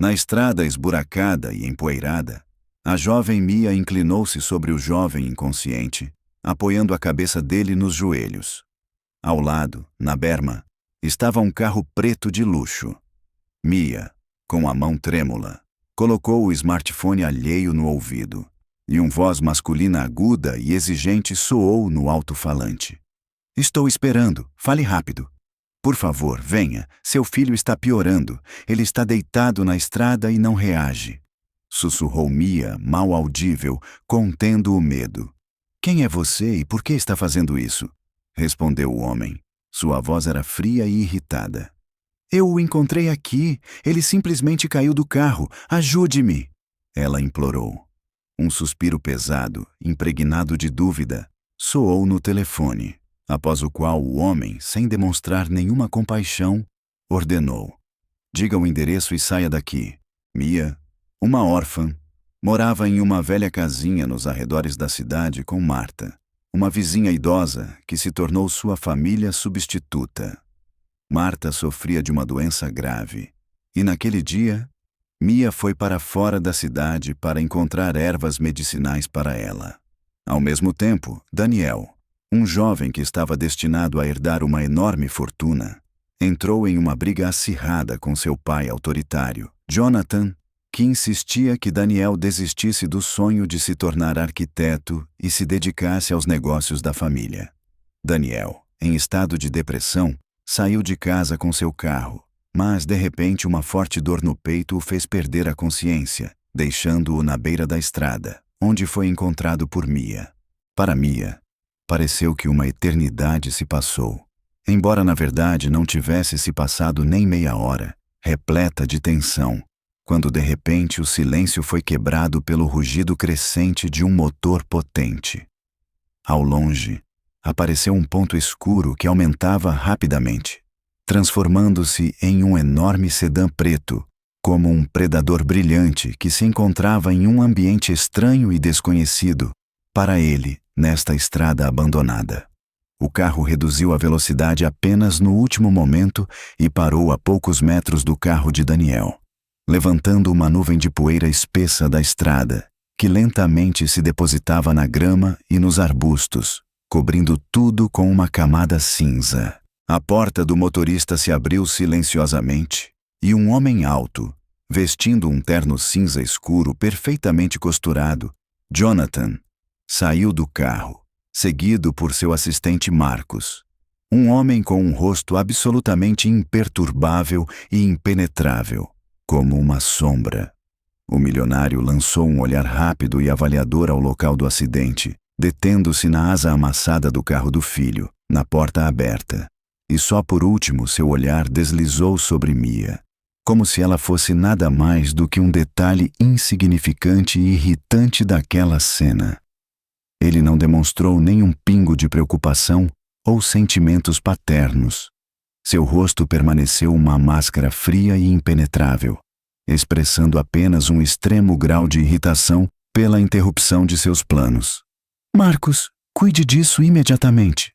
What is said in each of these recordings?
Na estrada esburacada e empoeirada, a jovem Mia inclinou-se sobre o jovem inconsciente, apoiando a cabeça dele nos joelhos. Ao lado, na berma, estava um carro preto de luxo. Mia, com a mão trêmula, colocou o smartphone alheio no ouvido, e uma voz masculina aguda e exigente soou no alto-falante. Estou esperando, fale rápido. Por favor, venha, seu filho está piorando, ele está deitado na estrada e não reage. Sussurrou Mia, mal audível, contendo o medo. Quem é você e por que está fazendo isso? Respondeu o homem. Sua voz era fria e irritada. Eu o encontrei aqui, ele simplesmente caiu do carro, ajude-me! Ela implorou. Um suspiro pesado, impregnado de dúvida, soou no telefone, após o qual o homem, sem demonstrar nenhuma compaixão, ordenou. Diga o endereço e saia daqui. Mia, uma órfã, morava em uma velha casinha nos arredores da cidade com Marta, uma vizinha idosa que se tornou sua família substituta. Marta sofria de uma doença grave, e naquele dia, Mia foi para fora da cidade para encontrar ervas medicinais para ela. Ao mesmo tempo, Daniel, um jovem que estava destinado a herdar uma enorme fortuna, entrou em uma briga acirrada com seu pai autoritário, Jonathan, que insistia que Daniel desistisse do sonho de se tornar arquiteto e se dedicasse aos negócios da família. Daniel, em estado de depressão, saiu de casa com seu carro, mas de repente uma forte dor no peito o fez perder a consciência, deixando-o na beira da estrada, onde foi encontrado por Mia. Para Mia, pareceu que uma eternidade se passou, embora na verdade não tivesse se passado nem meia hora, repleta de tensão, quando de repente o silêncio foi quebrado pelo rugido crescente de um motor potente. Ao longe, apareceu um ponto escuro que aumentava rapidamente, transformando-se em um enorme sedã preto, como um predador brilhante que se encontrava em um ambiente estranho e desconhecido, para ele, nesta estrada abandonada. O carro reduziu a velocidade apenas no último momento e parou a poucos metros do carro de Daniel, levantando uma nuvem de poeira espessa da estrada, que lentamente se depositava na grama e nos arbustos, cobrindo tudo com uma camada cinza. A porta do motorista se abriu silenciosamente, e um homem alto, vestindo um terno cinza escuro perfeitamente costurado, Jonathan, saiu do carro, seguido por seu assistente Marcos. Um homem com um rosto absolutamente imperturbável e impenetrável, como uma sombra. O milionário lançou um olhar rápido e avaliador ao local do acidente, detendo-se na asa amassada do carro do filho, na porta aberta. E só por último seu olhar deslizou sobre Mia, como se ela fosse nada mais do que um detalhe insignificante e irritante daquela cena. Ele não demonstrou nenhum pingo de preocupação ou sentimentos paternos. Seu rosto permaneceu uma máscara fria e impenetrável, expressando apenas um extremo grau de irritação pela interrupção de seus planos. Marcos, cuide disso imediatamente.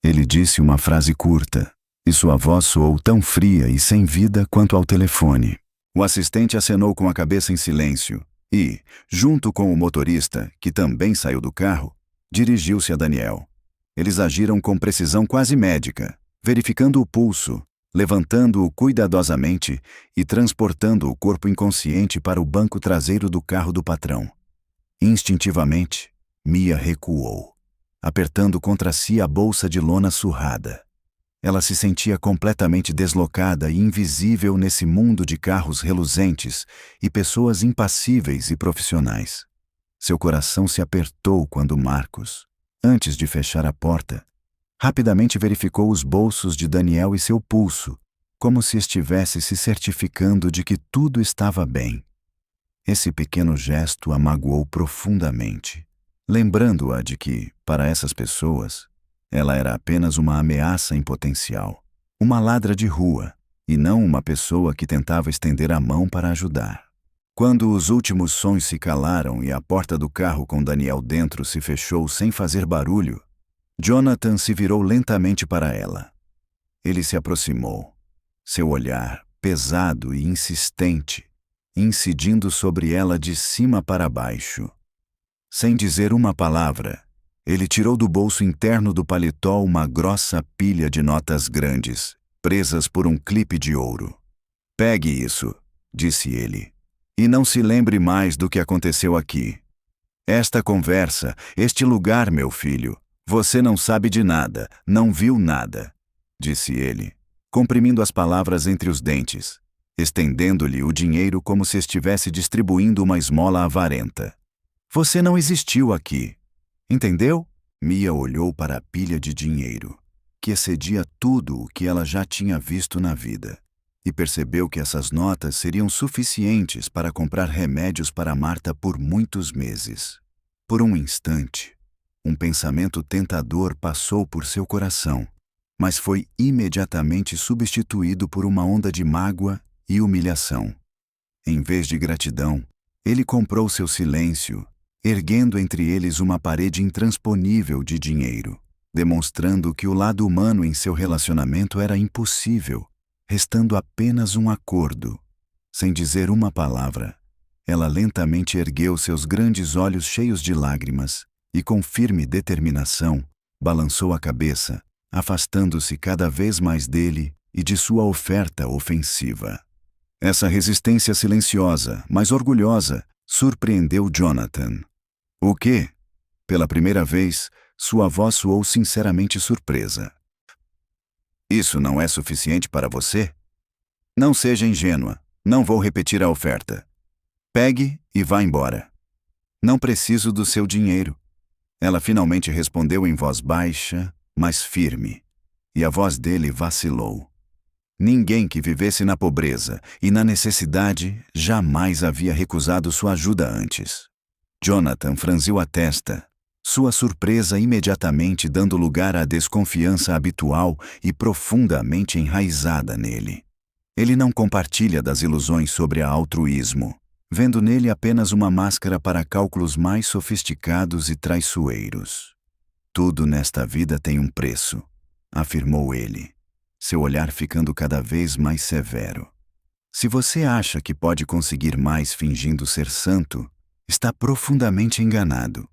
Ele disse uma frase curta, e sua voz soou tão fria e sem vida quanto ao telefone. O assistente acenou com a cabeça em silêncio e, junto com o motorista, que também saiu do carro, dirigiu-se a Daniel. Eles agiram com precisão quase médica, verificando o pulso, levantando-o cuidadosamente e transportando o corpo inconsciente para o banco traseiro do carro do patrão. Instintivamente, Mia recuou, apertando contra si a bolsa de lona surrada. Ela se sentia completamente deslocada e invisível nesse mundo de carros reluzentes e pessoas impassíveis e profissionais. Seu coração se apertou quando Marcos, antes de fechar a porta, rapidamente verificou os bolsos de Daniel e seu pulso, como se estivesse se certificando de que tudo estava bem. Esse pequeno gesto a magoou profundamente, lembrando-a de que, para essas pessoas, ela era apenas uma ameaça em potencial, uma ladra de rua, e não uma pessoa que tentava estender a mão para ajudar. Quando os últimos sons se calaram e a porta do carro com Daniel dentro se fechou sem fazer barulho, Jonathan se virou lentamente para ela. Ele se aproximou, seu olhar, pesado e insistente, incidindo sobre ela de cima para baixo. Sem dizer uma palavra, ele tirou do bolso interno do paletó uma grossa pilha de notas grandes, presas por um clipe de ouro. "Pegue isso", disse ele, "e não se lembre mais do que aconteceu aqui. Esta conversa, este lugar, meu filho, você não sabe de nada, não viu nada", disse ele, comprimindo as palavras entre os dentes, estendendo-lhe o dinheiro como se estivesse distribuindo uma esmola avarenta. "Você não existiu aqui. Entendeu?" Mia olhou para a pilha de dinheiro, que excedia tudo o que ela já tinha visto na vida, e percebeu que essas notas seriam suficientes para comprar remédios para Marta por muitos meses. Por um instante, um pensamento tentador passou por seu coração, mas foi imediatamente substituído por uma onda de mágoa e humilhação. Em vez de gratidão, ele comprou seu silêncio, erguendo entre eles uma parede intransponível de dinheiro, demonstrando que o lado humano em seu relacionamento era impossível, restando apenas um acordo. Sem dizer uma palavra, ela lentamente ergueu seus grandes olhos cheios de lágrimas e, com firme determinação, balançou a cabeça, afastando-se cada vez mais dele e de sua oferta ofensiva. Essa resistência silenciosa, mas orgulhosa, surpreendeu Jonathan. "O quê?" Pela primeira vez, sua voz soou sinceramente surpresa. "Isso não é suficiente para você? Não seja ingênua, não vou repetir a oferta. Pegue e vá embora. Não preciso do seu dinheiro." Ela finalmente respondeu em voz baixa, mas firme, e a voz dele vacilou. Ninguém que vivesse na pobreza e na necessidade jamais havia recusado sua ajuda antes. Jonathan franziu a testa, sua surpresa imediatamente dando lugar à desconfiança habitual e profundamente enraizada nele. Ele não compartilha das ilusões sobre a altruísmo, vendo nele apenas uma máscara para cálculos mais sofisticados e traiçoeiros. "Tudo nesta vida tem um preço", afirmou ele, seu olhar ficando cada vez mais severo. "Se você acha que pode conseguir mais fingindo ser santo, está profundamente enganado."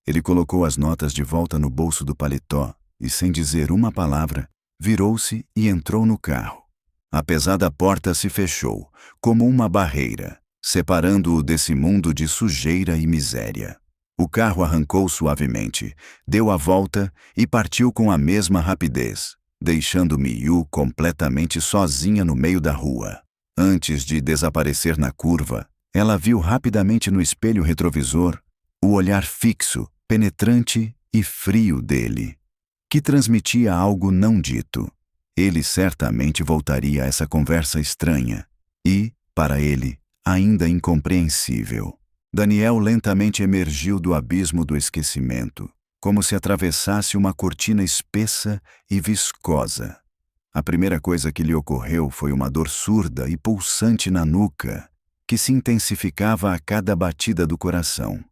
Ele colocou as notas de volta no bolso do paletó e, sem dizer uma palavra, virou-se e entrou no carro. A pesada porta se fechou, como uma barreira, separando-o desse mundo de sujeira e miséria. O carro arrancou suavemente, deu a volta e partiu com a mesma rapidez, deixando Miyu completamente sozinha no meio da rua. Antes de desaparecer na curva, ela viu rapidamente no espelho retrovisor o olhar fixo, penetrante e frio dele, que transmitia algo não dito. Ele certamente voltaria a essa conversa estranha e, para ele, ainda incompreensível. Daniel lentamente emergiu do abismo do esquecimento, como se atravessasse uma cortina espessa e viscosa. A primeira coisa que lhe ocorreu foi uma dor surda e pulsante na nuca, que se intensificava a cada batida do coração.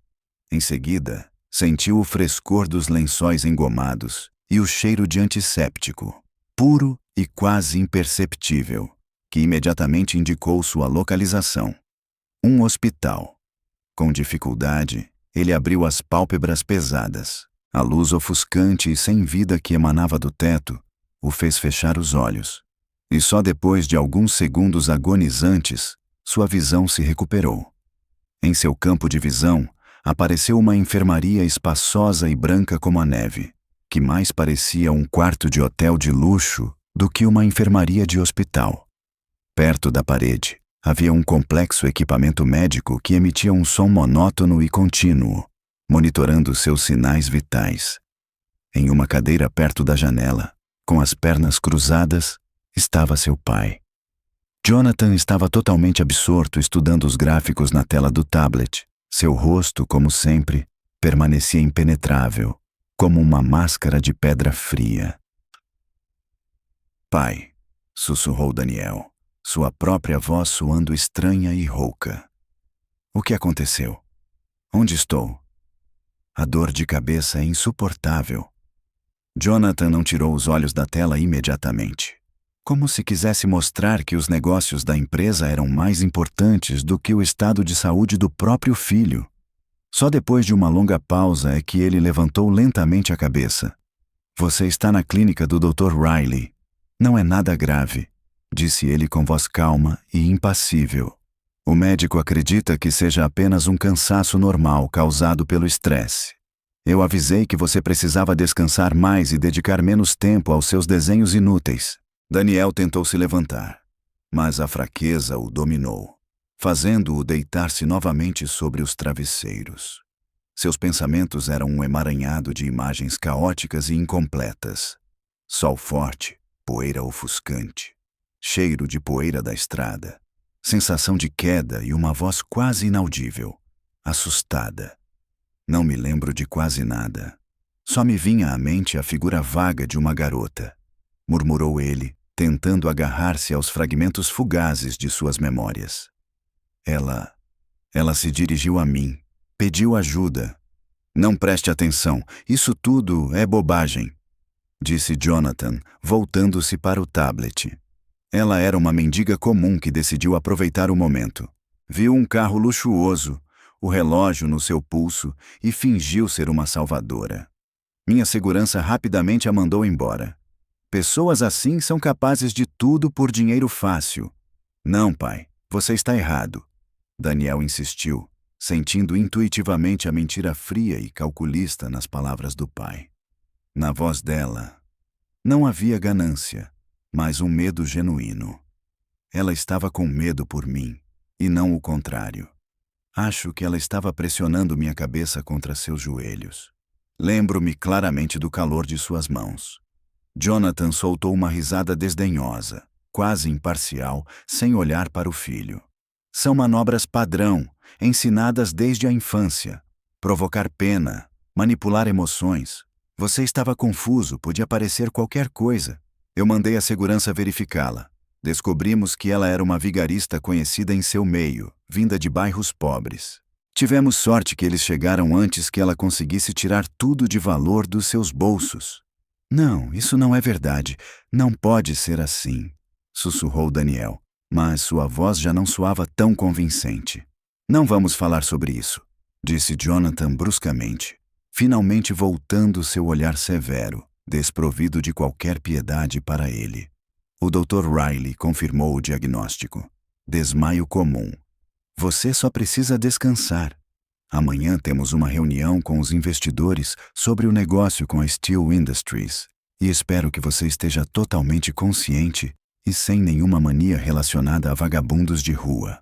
Em seguida, sentiu o frescor dos lençóis engomados e o cheiro de antisséptico, puro e quase imperceptível, que imediatamente indicou sua localização. Um hospital. Com dificuldade, ele abriu as pálpebras pesadas. A luz ofuscante e sem vida que emanava do teto o fez fechar os olhos. E só depois de alguns segundos agonizantes, sua visão se recuperou. Em seu campo de visão, apareceu uma enfermaria espaçosa e branca como a neve, que mais parecia um quarto de hotel de luxo do que uma enfermaria de hospital. Perto da parede, havia um complexo equipamento médico que emitia um som monótono e contínuo, monitorando seus sinais vitais. Em uma cadeira perto da janela, com as pernas cruzadas, estava seu pai. Jonathan estava totalmente absorto estudando os gráficos na tela do tablet. Seu rosto, como sempre, permanecia impenetrável, como uma máscara de pedra fria. "Pai", sussurrou Daniel, sua própria voz soando estranha e rouca. "O que aconteceu? Onde estou? A dor de cabeça é insuportável." Jonathan não tirou os olhos da tela imediatamente. como se quisesse mostrar que os negócios da empresa eram mais importantes do que o estado de saúde do próprio filho. Só depois de uma longa pausa é que ele levantou lentamente a cabeça. Você está na clínica do Dr. Riley. Não é nada grave, disse ele com voz calma e impassível. O médico acredita que seja apenas um cansaço normal causado pelo estresse. Eu avisei que você precisava descansar mais e dedicar menos tempo aos seus desenhos inúteis. Daniel tentou se levantar, mas a fraqueza o dominou, fazendo-o deitar-se novamente sobre os travesseiros. Seus pensamentos eram um emaranhado de imagens caóticas e incompletas. Sol forte, poeira ofuscante, cheiro de poeira da estrada, sensação de queda e uma voz quase inaudível, assustada. Não me lembro de quase nada. Só me vinha à mente a figura vaga de uma garota, murmurou ele, tentando agarrar-se aos fragmentos fugazes de suas memórias. Ela se dirigiu a mim, pediu ajuda. Não preste atenção, isso tudo é bobagem, disse Jonathan, voltando-se para o tablet. Ela era uma mendiga comum que decidiu aproveitar o momento. Viu um carro luxuoso, o relógio no seu pulso e fingiu ser uma salvadora. Minha segurança rapidamente a mandou embora. Pessoas assim são capazes de tudo por dinheiro fácil. Não, pai, você está errado. Daniel insistiu, sentindo intuitivamente a mentira fria e calculista nas palavras do pai. Na voz dela, não havia ganância, mas um medo genuíno. Ela estava com medo por mim, e não o contrário. Acho que ela estava pressionando minha cabeça contra seus joelhos. Lembro-me claramente do calor de suas mãos. Jonathan soltou uma risada desdenhosa, quase imparcial, sem olhar para o filho. São manobras padrão, ensinadas desde a infância. Provocar pena, manipular emoções. Você estava confuso, podia parecer qualquer coisa. Eu mandei a segurança verificá-la. Descobrimos que ela era uma vigarista conhecida em seu meio, vinda de bairros pobres. Tivemos sorte que eles chegaram antes que ela conseguisse tirar tudo de valor dos seus bolsos. Não, isso não é verdade. Não pode ser assim, sussurrou Daniel, mas sua voz já não soava tão convincente. Não vamos falar sobre isso, disse Jonathan bruscamente, finalmente voltando seu olhar severo, desprovido de qualquer piedade para ele. O Dr. Riley confirmou o diagnóstico. Desmaio comum. Você só precisa descansar. Amanhã temos uma reunião com os investidores sobre o negócio com a Steel Industries, e espero que você esteja totalmente consciente e sem nenhuma mania relacionada a vagabundos de rua.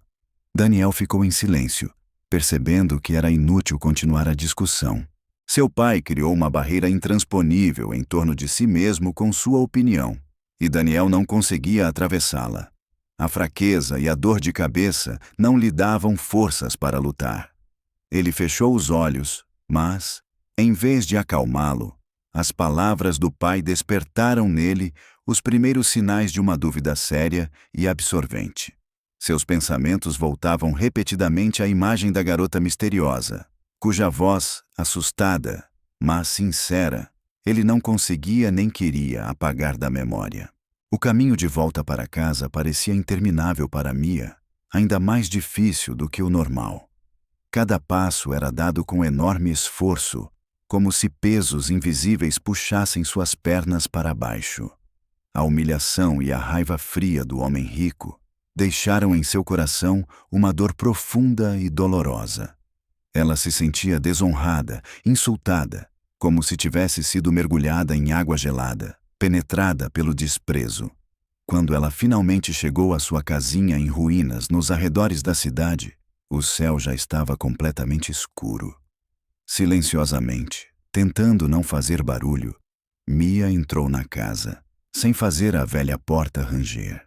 Daniel ficou em silêncio, percebendo que era inútil continuar a discussão. Seu pai criou uma barreira intransponível em torno de si mesmo com sua opinião, e Daniel não conseguia atravessá-la. A fraqueza e a dor de cabeça não lhe davam forças para lutar. Ele fechou os olhos, mas, em vez de acalmá-lo, as palavras do pai despertaram nele os primeiros sinais de uma dúvida séria e absorvente. Seus pensamentos voltavam repetidamente à imagem da garota misteriosa, cuja voz, assustada, mas sincera, ele não conseguia nem queria apagar da memória. O caminho de volta para casa parecia interminável para Mia, ainda mais difícil do que o normal. Cada passo era dado com enorme esforço, como se pesos invisíveis puxassem suas pernas para baixo. A humilhação e a raiva fria do homem rico deixaram em seu coração uma dor profunda e dolorosa. Ela se sentia desonrada, insultada, como se tivesse sido mergulhada em água gelada, penetrada pelo desprezo. Quando ela finalmente chegou à sua casinha em ruínas nos arredores da cidade, o céu já estava completamente escuro. Silenciosamente, tentando não fazer barulho, Mia entrou na casa, sem fazer a velha porta ranger.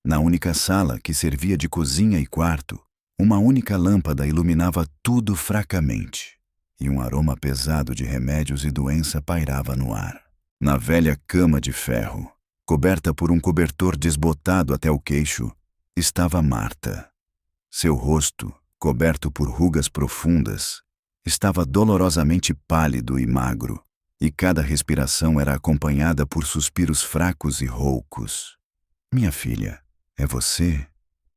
Na única sala que servia de cozinha e quarto, uma única lâmpada iluminava tudo fracamente, e um aroma pesado de remédios e doença pairava no ar. Na velha cama de ferro, coberta por um cobertor desbotado até o queixo, estava Marta. Seu rosto, coberto por rugas profundas, estava dolorosamente pálido e magro, e cada respiração era acompanhada por suspiros fracos e roucos. Minha filha, é você?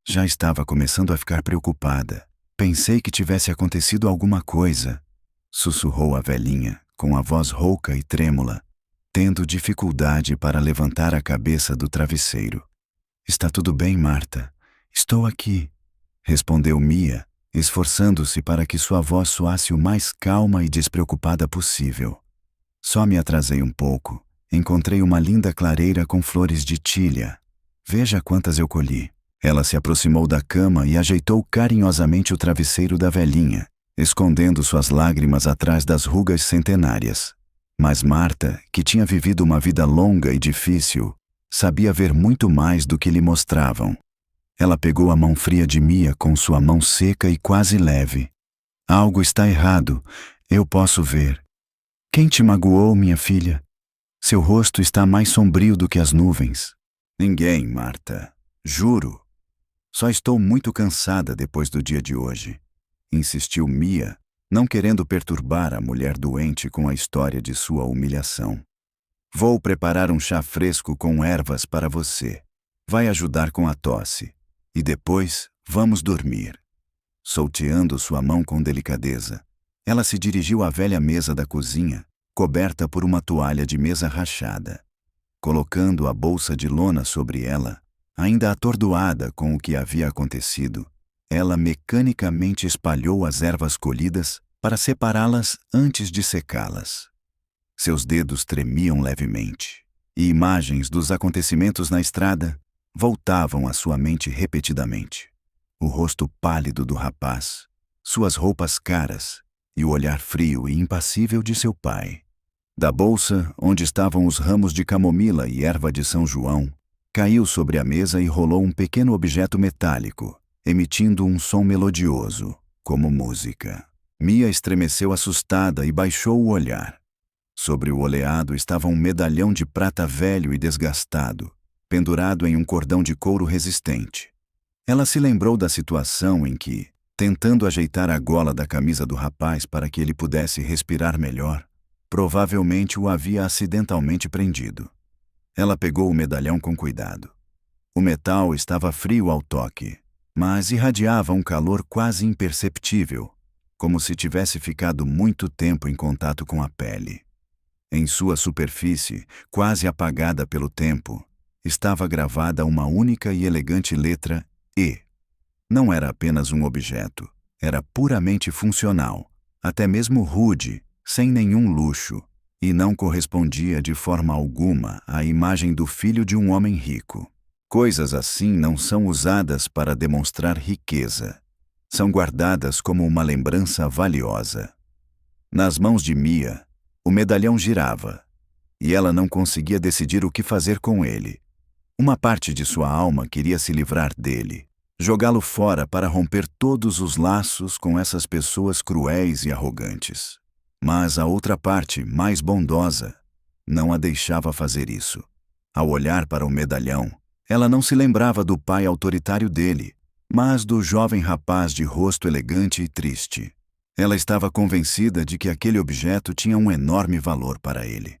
Já estava começando a ficar preocupada. Pensei que tivesse acontecido alguma coisa, sussurrou a velhinha, com a voz rouca e trêmula, tendo dificuldade para levantar a cabeça do travesseiro. Está tudo bem, Marta? Estou aqui, respondeu Mia, esforçando-se para que sua voz soasse o mais calma e despreocupada possível. Só me atrasei um pouco. Encontrei uma linda clareira com flores de tília. Veja quantas eu colhi. Ela se aproximou da cama e ajeitou carinhosamente o travesseiro da velhinha, escondendo suas lágrimas atrás das rugas centenárias. Mas Marta, que tinha vivido uma vida longa e difícil, sabia ver muito mais do que lhe mostravam. Ela pegou a mão fria de Mia com sua mão seca e quase leve. Algo está errado, eu posso ver. Quem te magoou, minha filha? Seu rosto está mais sombrio do que as nuvens. Ninguém, Marta. Juro. Só estou muito cansada depois do dia de hoje, insistiu Mia, não querendo perturbar a mulher doente com a história de sua humilhação. Vou preparar um chá fresco com ervas para você. Vai ajudar com a tosse. E depois, vamos dormir. Solteando sua mão com delicadeza, ela se dirigiu à velha mesa da cozinha, coberta por uma toalha de mesa rachada. Colocando a bolsa de lona sobre ela, ainda atordoada com o que havia acontecido, ela mecanicamente espalhou as ervas colhidas para separá-las antes de secá-las. Seus dedos tremiam levemente, e imagens dos acontecimentos na estrada voltavam à sua mente repetidamente. O rosto pálido do rapaz, suas roupas caras e o olhar frio e impassível de seu pai. Da bolsa, onde estavam os ramos de camomila e erva de São João, caiu sobre a mesa e rolou um pequeno objeto metálico, emitindo um som melodioso, como música. Mia estremeceu assustada e baixou o olhar. Sobre o oleado estava um medalhão de prata velho e desgastado, pendurado em um cordão de couro resistente. Ela se lembrou da situação em que, tentando ajeitar a gola da camisa do rapaz para que ele pudesse respirar melhor, provavelmente o havia acidentalmente prendido. Ela pegou o medalhão com cuidado. O metal estava frio ao toque, mas irradiava um calor quase imperceptível, como se tivesse ficado muito tempo em contato com a pele. Em sua superfície, quase apagada pelo tempo, estava gravada uma única e elegante letra E. Não era apenas um objeto, era puramente funcional, até mesmo rude, sem nenhum luxo, e não correspondia de forma alguma à imagem do filho de um homem rico. Coisas assim não são usadas para demonstrar riqueza. São guardadas como uma lembrança valiosa. Nas mãos de Mia, o medalhão girava, e ela não conseguia decidir o que fazer com ele. Uma parte de sua alma queria se livrar dele, jogá-lo fora para romper todos os laços com essas pessoas cruéis e arrogantes. Mas a outra parte, mais bondosa, não a deixava fazer isso. Ao olhar para o medalhão, ela não se lembrava do pai autoritário dele, mas do jovem rapaz de rosto elegante e triste. Ela estava convencida de que aquele objeto tinha um enorme valor para ele.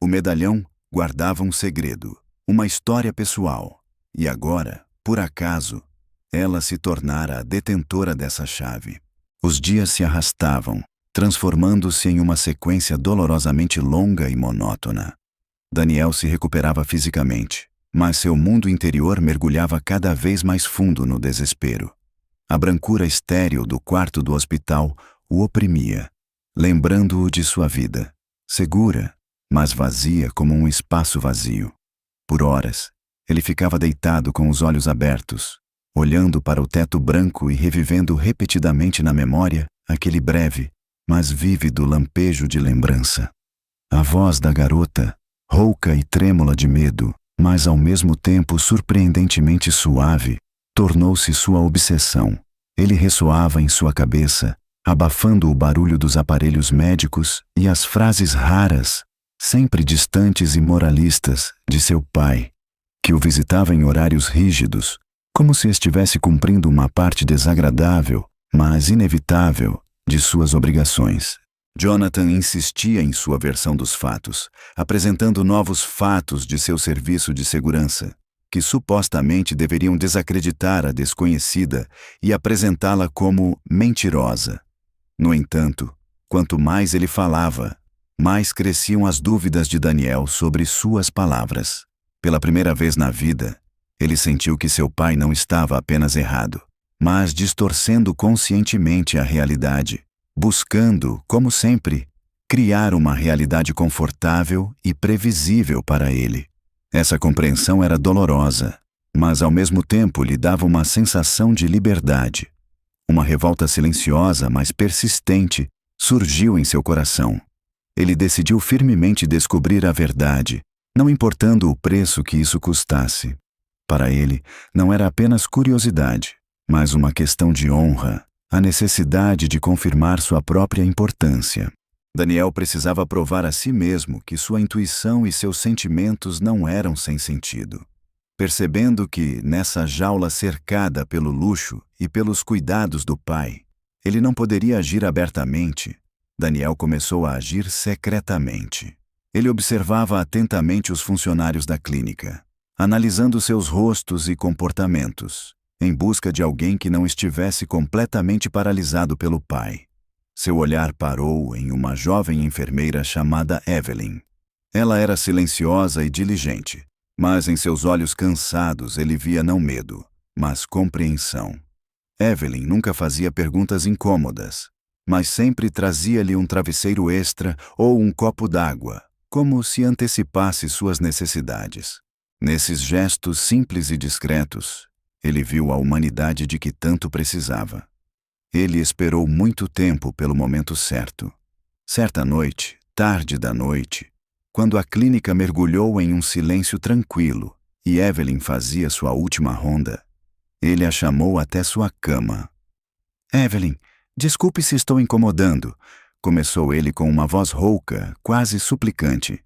O medalhão guardava um segredo, uma história pessoal, e agora, por acaso, ela se tornara a detentora dessa chave. Os dias se arrastavam, transformando-se em uma sequência dolorosamente longa e monótona. Daniel se recuperava fisicamente, mas seu mundo interior mergulhava cada vez mais fundo no desespero. A brancura estéril do quarto do hospital o oprimia, lembrando-o de sua vida, segura, mas vazia como um espaço vazio. Por horas, ele ficava deitado com os olhos abertos, olhando para o teto branco e revivendo repetidamente na memória aquele breve, mas vívido lampejo de lembrança. A voz da garota, rouca e trêmula de medo, mas ao mesmo tempo surpreendentemente suave, tornou-se sua obsessão. Ele ressoava em sua cabeça, abafando o barulho dos aparelhos médicos e as frases raras, sempre distantes e moralistas, de seu pai, que o visitava em horários rígidos, como se estivesse cumprindo uma parte desagradável, mas inevitável, de suas obrigações. Jonathan insistia em sua versão dos fatos, apresentando novos fatos de seu serviço de segurança, que supostamente deveriam desacreditar a desconhecida e apresentá-la como mentirosa. No entanto, quanto mais ele falava, mais cresciam as dúvidas de Daniel sobre suas palavras. Pela primeira vez na vida, ele sentiu que seu pai não estava apenas errado, mas distorcendo conscientemente a realidade, buscando, como sempre, criar uma realidade confortável e previsível para ele. Essa compreensão era dolorosa, mas ao mesmo tempo lhe dava uma sensação de liberdade. Uma revolta silenciosa, mas persistente, surgiu em seu coração. Ele decidiu firmemente descobrir a verdade, não importando o preço que isso custasse. Para ele, não era apenas curiosidade, mas uma questão de honra, a necessidade de confirmar sua própria importância. Daniel precisava provar a si mesmo que sua intuição e seus sentimentos não eram sem sentido. Percebendo que, nessa jaula cercada pelo luxo e pelos cuidados do pai, ele não poderia agir abertamente, Daniel começou a agir secretamente. Ele observava atentamente os funcionários da clínica, analisando seus rostos e comportamentos, em busca de alguém que não estivesse completamente paralisado pelo pai. Seu olhar parou em uma jovem enfermeira chamada Evelyn. Ela era silenciosa e diligente, mas em seus olhos cansados ele via não medo, mas compreensão. Evelyn nunca fazia perguntas incômodas, mas sempre trazia-lhe um travesseiro extra ou um copo d'água, como se antecipasse suas necessidades. Nesses gestos simples e discretos, ele viu a humanidade de que tanto precisava. Ele esperou muito tempo pelo momento certo. Certa noite, tarde da noite, quando a clínica mergulhou em um silêncio tranquilo e Evelyn fazia sua última ronda, ele a chamou até sua cama. "Evelyn, desculpe se estou incomodando", começou ele com uma voz rouca, quase suplicante.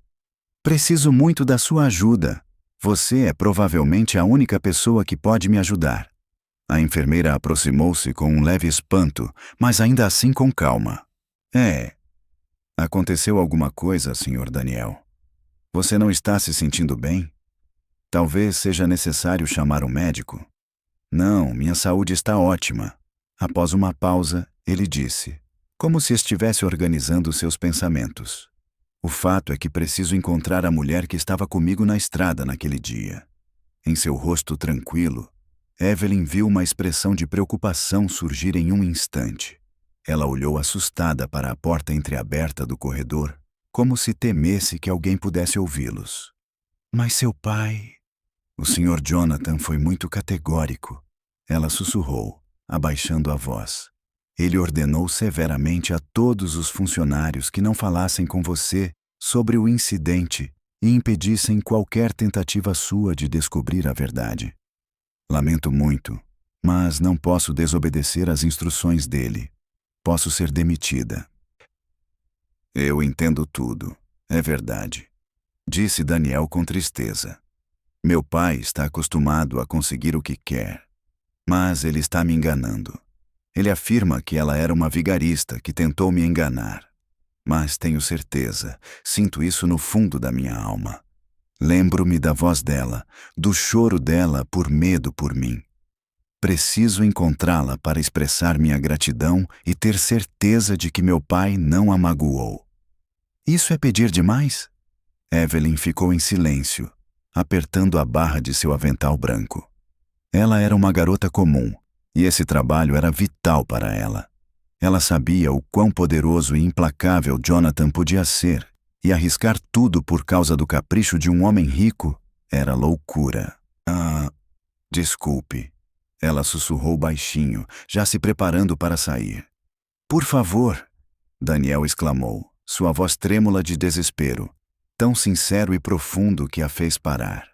"Preciso muito da sua ajuda. Você é provavelmente a única pessoa que pode me ajudar." A enfermeira aproximou-se com um leve espanto, mas ainda assim com calma. Aconteceu alguma coisa, Sr. Daniel? Você não está se sentindo bem? Talvez seja necessário chamar um médico?" "Não, minha saúde está ótima." Após uma pausa, ele disse, como se estivesse organizando seus pensamentos. "O fato é que preciso encontrar a mulher que estava comigo na estrada naquele dia." Em seu rosto tranquilo, Evelyn viu uma expressão de preocupação surgir em um instante. Ela olhou assustada para a porta entreaberta do corredor, como se temesse que alguém pudesse ouvi-los. "Mas seu pai..." "O Sr. Jonathan foi muito categórico." Ela sussurrou, abaixando a voz. "Ele ordenou severamente a todos os funcionários que não falassem com você sobre o incidente e impedissem qualquer tentativa sua de descobrir a verdade. Lamento muito, mas não posso desobedecer às instruções dele. Posso ser demitida." "Eu entendo tudo, é verdade", disse Daniel com tristeza. "Meu pai está acostumado a conseguir o que quer, mas ele está me enganando. Ele afirma que ela era uma vigarista que tentou me enganar. Mas tenho certeza, sinto isso no fundo da minha alma. Lembro-me da voz dela, do choro dela por medo por mim. Preciso encontrá-la para expressar minha gratidão e ter certeza de que meu pai não a magoou." "Isso é pedir demais?" Evelyn ficou em silêncio, apertando a barra de seu avental branco. Ela era uma garota comum, e esse trabalho era vital para ela. Ela sabia o quão poderoso e implacável Jonathan podia ser, e arriscar tudo por causa do capricho de um homem rico era loucura. Desculpe." Ela sussurrou baixinho, já se preparando para sair. "Por favor", Daniel exclamou, sua voz trêmula de desespero, tão sincero e profundo que a fez parar.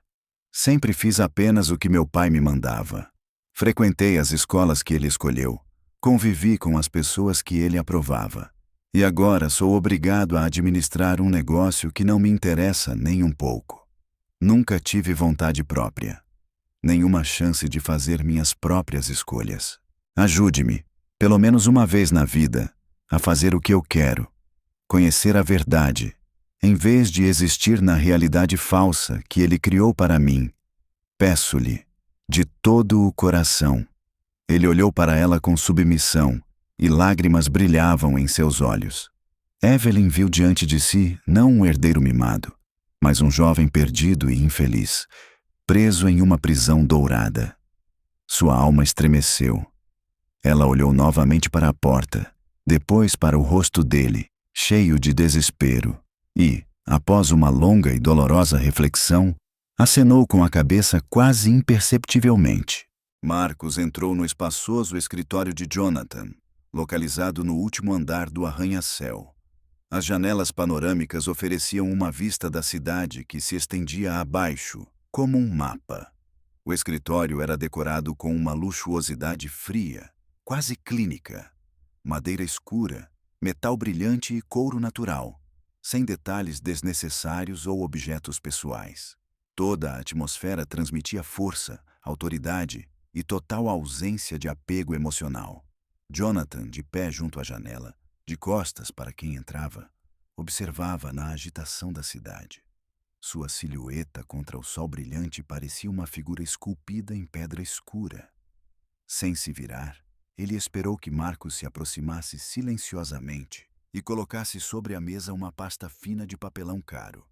"Sempre fiz apenas o que meu pai me mandava. Frequentei as escolas que ele escolheu, convivi com as pessoas que ele aprovava. E agora sou obrigado a administrar um negócio que não me interessa nem um pouco. Nunca tive vontade própria. Nenhuma chance de fazer minhas próprias escolhas. Ajude-me, pelo menos uma vez na vida, a fazer o que eu quero. Conhecer a verdade, em vez de existir na realidade falsa que ele criou para mim." Peço-lhe, de todo o coração. Ele olhou para ela com submissão, e lágrimas brilhavam em seus olhos. Evelyn viu diante de si não um herdeiro mimado, mas um jovem perdido e infeliz, preso em uma prisão dourada. Sua alma estremeceu. Ela olhou novamente para a porta, depois para o rosto dele, cheio de desespero, e, após uma longa e dolorosa reflexão, acenou com a cabeça quase imperceptivelmente. Marcos entrou no espaçoso escritório de Jonathan, localizado no último andar do arranha-céu. As janelas panorâmicas ofereciam uma vista da cidade que se estendia abaixo, como um mapa. O escritório era decorado com uma luxuosidade fria, quase clínica. Madeira escura, metal brilhante e couro natural, sem detalhes desnecessários ou objetos pessoais. Toda a atmosfera transmitia força, autoridade e total ausência de apego emocional. Jonathan, de pé junto à janela, de costas para quem entrava, observava na agitação da cidade. Sua silhueta contra o sol brilhante parecia uma figura esculpida em pedra escura. Sem se virar, ele esperou que Marcos se aproximasse silenciosamente e colocasse sobre a mesa uma pasta fina de papelão caro.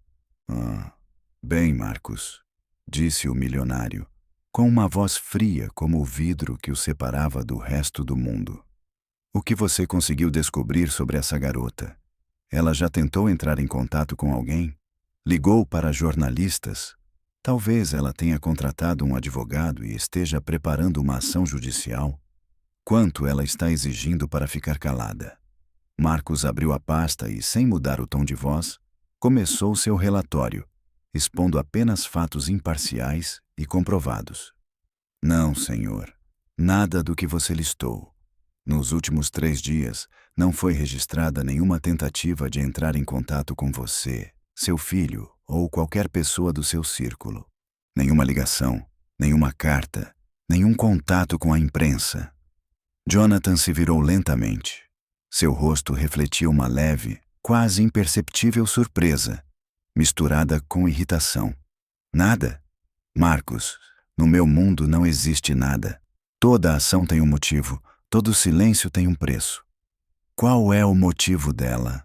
Bem, Marcos, disse o milionário, com uma voz fria como o vidro que o separava do resto do mundo. O que você conseguiu descobrir sobre essa garota? Ela já tentou entrar em contato com alguém? Ligou para jornalistas? Talvez ela tenha contratado um advogado e esteja preparando uma ação judicial? Quanto ela está exigindo para ficar calada? Marcos abriu a pasta e, sem mudar o tom de voz, começou seu relatório, expondo apenas fatos imparciais e comprovados. Não, senhor. Nada do que você listou. Nos últimos 3 dias, não foi registrada nenhuma tentativa de entrar em contato com você, seu filho ou qualquer pessoa do seu círculo. Nenhuma ligação, nenhuma carta, nenhum contato com a imprensa. Jonathan se virou lentamente. Seu rosto refletia uma leve, quase imperceptível surpresa, misturada com irritação. Nada? Marcos, no meu mundo não existe nada. Toda ação tem um motivo, todo silêncio tem um preço. Qual é o motivo dela?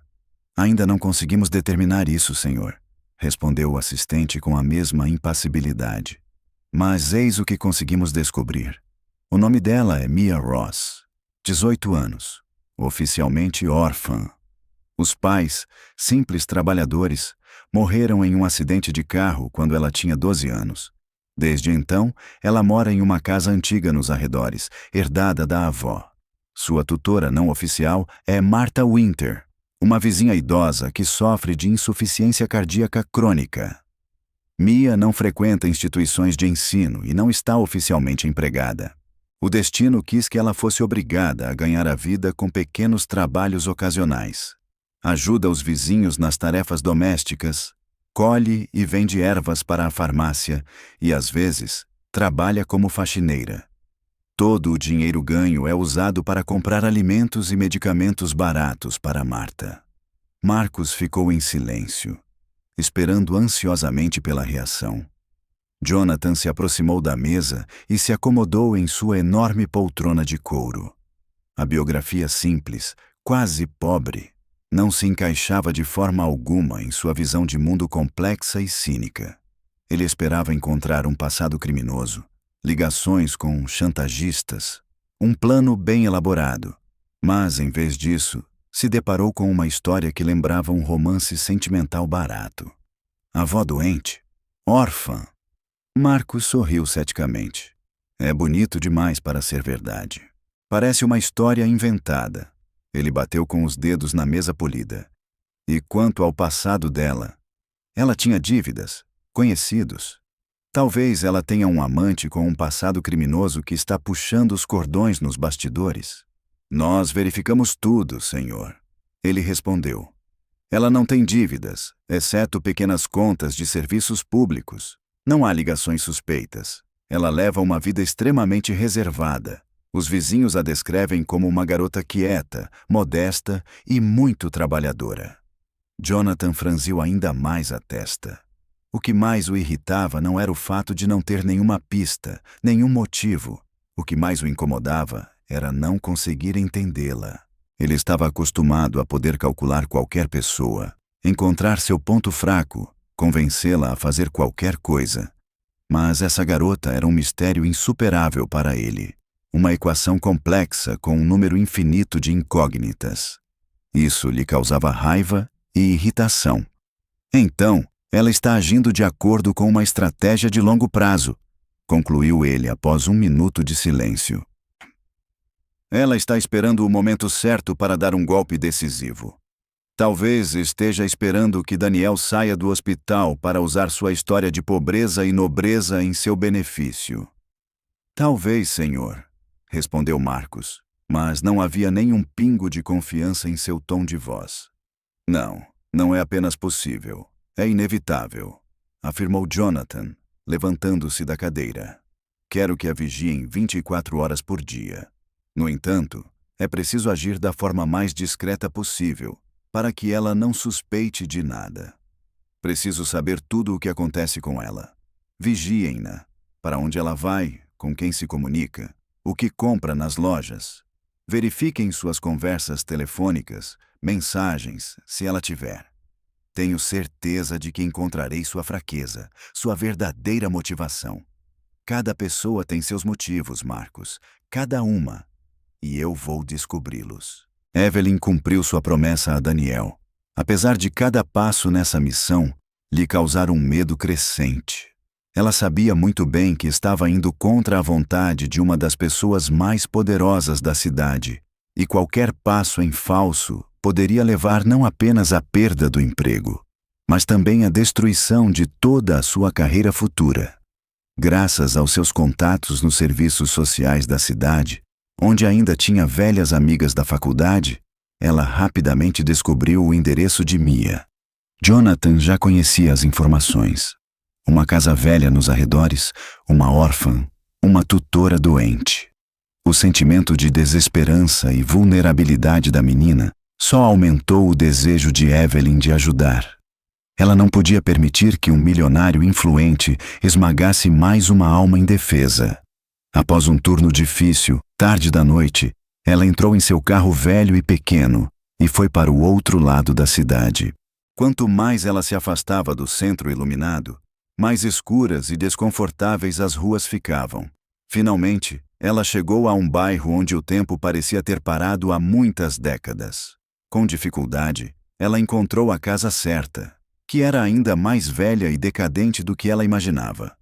Ainda não conseguimos determinar isso, senhor, respondeu o assistente com a mesma impassibilidade. Mas eis o que conseguimos descobrir. O nome dela é Mia Ross, 18 anos, oficialmente órfã. Os pais, simples trabalhadores, morreram em um acidente de carro quando ela tinha 12 anos. Desde então, ela mora em uma casa antiga nos arredores, herdada da avó. Sua tutora não oficial é Martha Winter, uma vizinha idosa que sofre de insuficiência cardíaca crônica. Mia não frequenta instituições de ensino e não está oficialmente empregada. O destino quis que ela fosse obrigada a ganhar a vida com pequenos trabalhos ocasionais. Ajuda os vizinhos nas tarefas domésticas, colhe e vende ervas para a farmácia e, às vezes, trabalha como faxineira. Todo o dinheiro ganho é usado para comprar alimentos e medicamentos baratos para Martha. Marcos ficou em silêncio, esperando ansiosamente pela reação. Jonathan se aproximou da mesa e se acomodou em sua enorme poltrona de couro. A biografia simples, quase pobre, não se encaixava de forma alguma em sua visão de mundo complexa e cínica. Ele esperava encontrar um passado criminoso, ligações com chantagistas, um plano bem elaborado, mas, em vez disso, se deparou com uma história que lembrava um romance sentimental barato. Avó doente? Órfã? Marcos sorriu ceticamente. É bonito demais para ser verdade. Parece uma história inventada. Ele bateu com os dedos na mesa polida. E quanto ao passado dela? Ela tinha dívidas, conhecidos. Talvez ela tenha um amante com um passado criminoso que está puxando os cordões nos bastidores. Nós verificamos tudo, senhor. Ele respondeu. Ela não tem dívidas, exceto pequenas contas de serviços públicos. Não há ligações suspeitas. Ela leva uma vida extremamente reservada. Os vizinhos a descrevem como uma garota quieta, modesta e muito trabalhadora. Jonathan franziu ainda mais a testa. O que mais o irritava não era o fato de não ter nenhuma pista, nenhum motivo. O que mais o incomodava era não conseguir entendê-la. Ele estava acostumado a poder calcular qualquer pessoa, encontrar seu ponto fraco, convencê-la a fazer qualquer coisa. Mas essa garota era um mistério insuperável para ele. Uma equação complexa com um número infinito de incógnitas. Isso lhe causava raiva e irritação. Então, ela está agindo de acordo com uma estratégia de longo prazo, concluiu ele após 1 minuto de silêncio. Ela está esperando o momento certo para dar um golpe decisivo. Talvez esteja esperando que Daniel saia do hospital para usar sua história de pobreza e nobreza em seu benefício. Talvez, senhor, respondeu Marcos, mas não havia nenhum pingo de confiança em seu tom de voz. Não é apenas possível, é inevitável, afirmou Jonathan, levantando-se da cadeira. Quero que a vigiem 24 horas por dia. No entanto, é preciso agir da forma mais discreta possível, para que ela não suspeite de nada. Preciso saber tudo o que acontece com ela. Vigiem-na. Para onde ela vai, com quem se comunica, o que compra nas lojas. Verifiquem suas conversas telefônicas, mensagens, se ela tiver. Tenho certeza de que encontrarei sua fraqueza, sua verdadeira motivação. Cada pessoa tem seus motivos, Marcos. Cada uma. E eu vou descobri-los. Evelyn cumpriu sua promessa a Daniel. Apesar de cada passo nessa missão lhe causar um medo crescente. Ela sabia muito bem que estava indo contra a vontade de uma das pessoas mais poderosas da cidade, e qualquer passo em falso poderia levar não apenas à perda do emprego, mas também à destruição de toda a sua carreira futura. Graças aos seus contatos nos serviços sociais da cidade, onde ainda tinha velhas amigas da faculdade, ela rapidamente descobriu o endereço de Mia. Jonathan já conhecia as informações. Uma casa velha nos arredores, uma órfã, uma tutora doente. O sentimento de desesperança e vulnerabilidade da menina só aumentou o desejo de Evelyn de ajudar. Ela não podia permitir que um milionário influente esmagasse mais uma alma indefesa. Após um turno difícil, tarde da noite, ela entrou em seu carro velho e pequeno e foi para o outro lado da cidade. Quanto mais ela se afastava do centro iluminado, mais escuras e desconfortáveis as ruas ficavam. Finalmente, ela chegou a um bairro onde o tempo parecia ter parado há muitas décadas. Com dificuldade, ela encontrou a casa certa, que era ainda mais velha e decadente do que ela imaginava.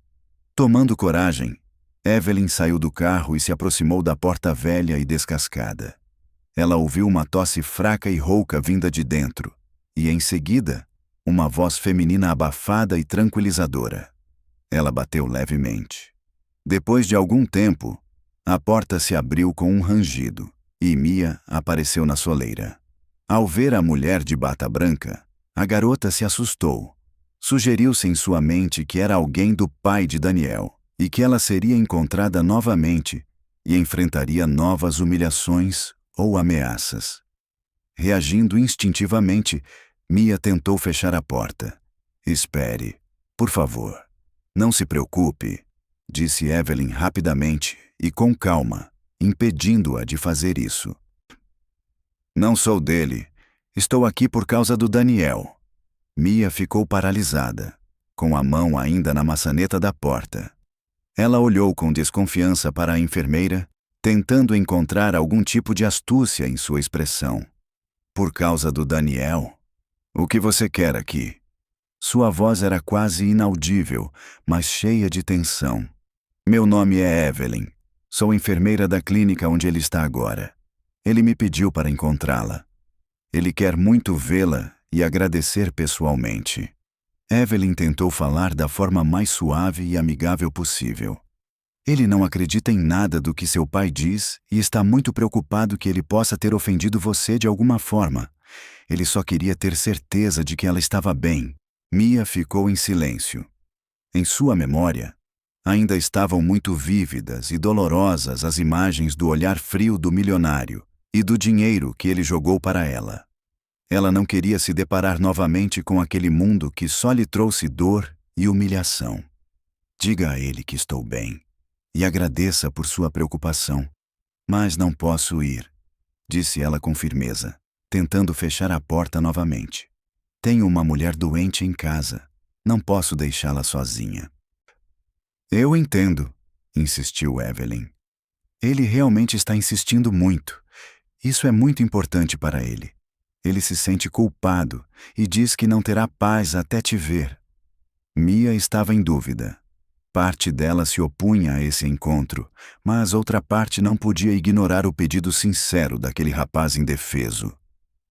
Tomando coragem, Evelyn saiu do carro e se aproximou da porta velha e descascada. Ela ouviu uma tosse fraca e rouca vinda de dentro, e em seguida, uma voz feminina abafada e tranquilizadora. Ela bateu levemente. Depois de algum tempo, a porta se abriu com um rangido, e Mia apareceu na soleira. Ao ver a mulher de bata branca, a garota se assustou. Sugeriu-se em sua mente que era alguém do pai de Daniel, e que ela seria encontrada novamente e enfrentaria novas humilhações ou ameaças. Reagindo instintivamente, Mia tentou fechar a porta. Espere, por favor. Não se preocupe, disse Evelyn rapidamente e com calma, impedindo-a de fazer isso. Não sou dele. Estou aqui por causa do Daniel. Mia ficou paralisada, com a mão ainda na maçaneta da porta. Ela olhou com desconfiança para a enfermeira, tentando encontrar algum tipo de astúcia em sua expressão. Por causa do Daniel? O que você quer aqui? Sua voz era quase inaudível, mas cheia de tensão. Meu nome é Evelyn. Sou enfermeira da clínica onde ele está agora. Ele me pediu para encontrá-la. Ele quer muito vê-la e agradecer pessoalmente. Evelyn tentou falar da forma mais suave e amigável possível. Ele não acredita em nada do que seu pai diz e está muito preocupado que ele possa ter ofendido você de alguma forma. Ele só queria ter certeza de que ela estava bem. Mia ficou em silêncio. Em sua memória, ainda estavam muito vívidas e dolorosas as imagens do olhar frio do milionário e do dinheiro que ele jogou para ela. Ela não queria se deparar novamente com aquele mundo que só lhe trouxe dor e humilhação. Diga a ele que estou bem e agradeça por sua preocupação. Mas não posso ir, disse ela com firmeza, tentando fechar a porta novamente. Tenho uma mulher doente em casa. Não posso deixá-la sozinha. Eu entendo, insistiu Evelyn. Ele realmente está insistindo muito. Isso é muito importante para ele. Ele se sente culpado e diz que não terá paz até te ver. Mia estava em dúvida. Parte dela se opunha a esse encontro, mas outra parte não podia ignorar o pedido sincero daquele rapaz indefeso.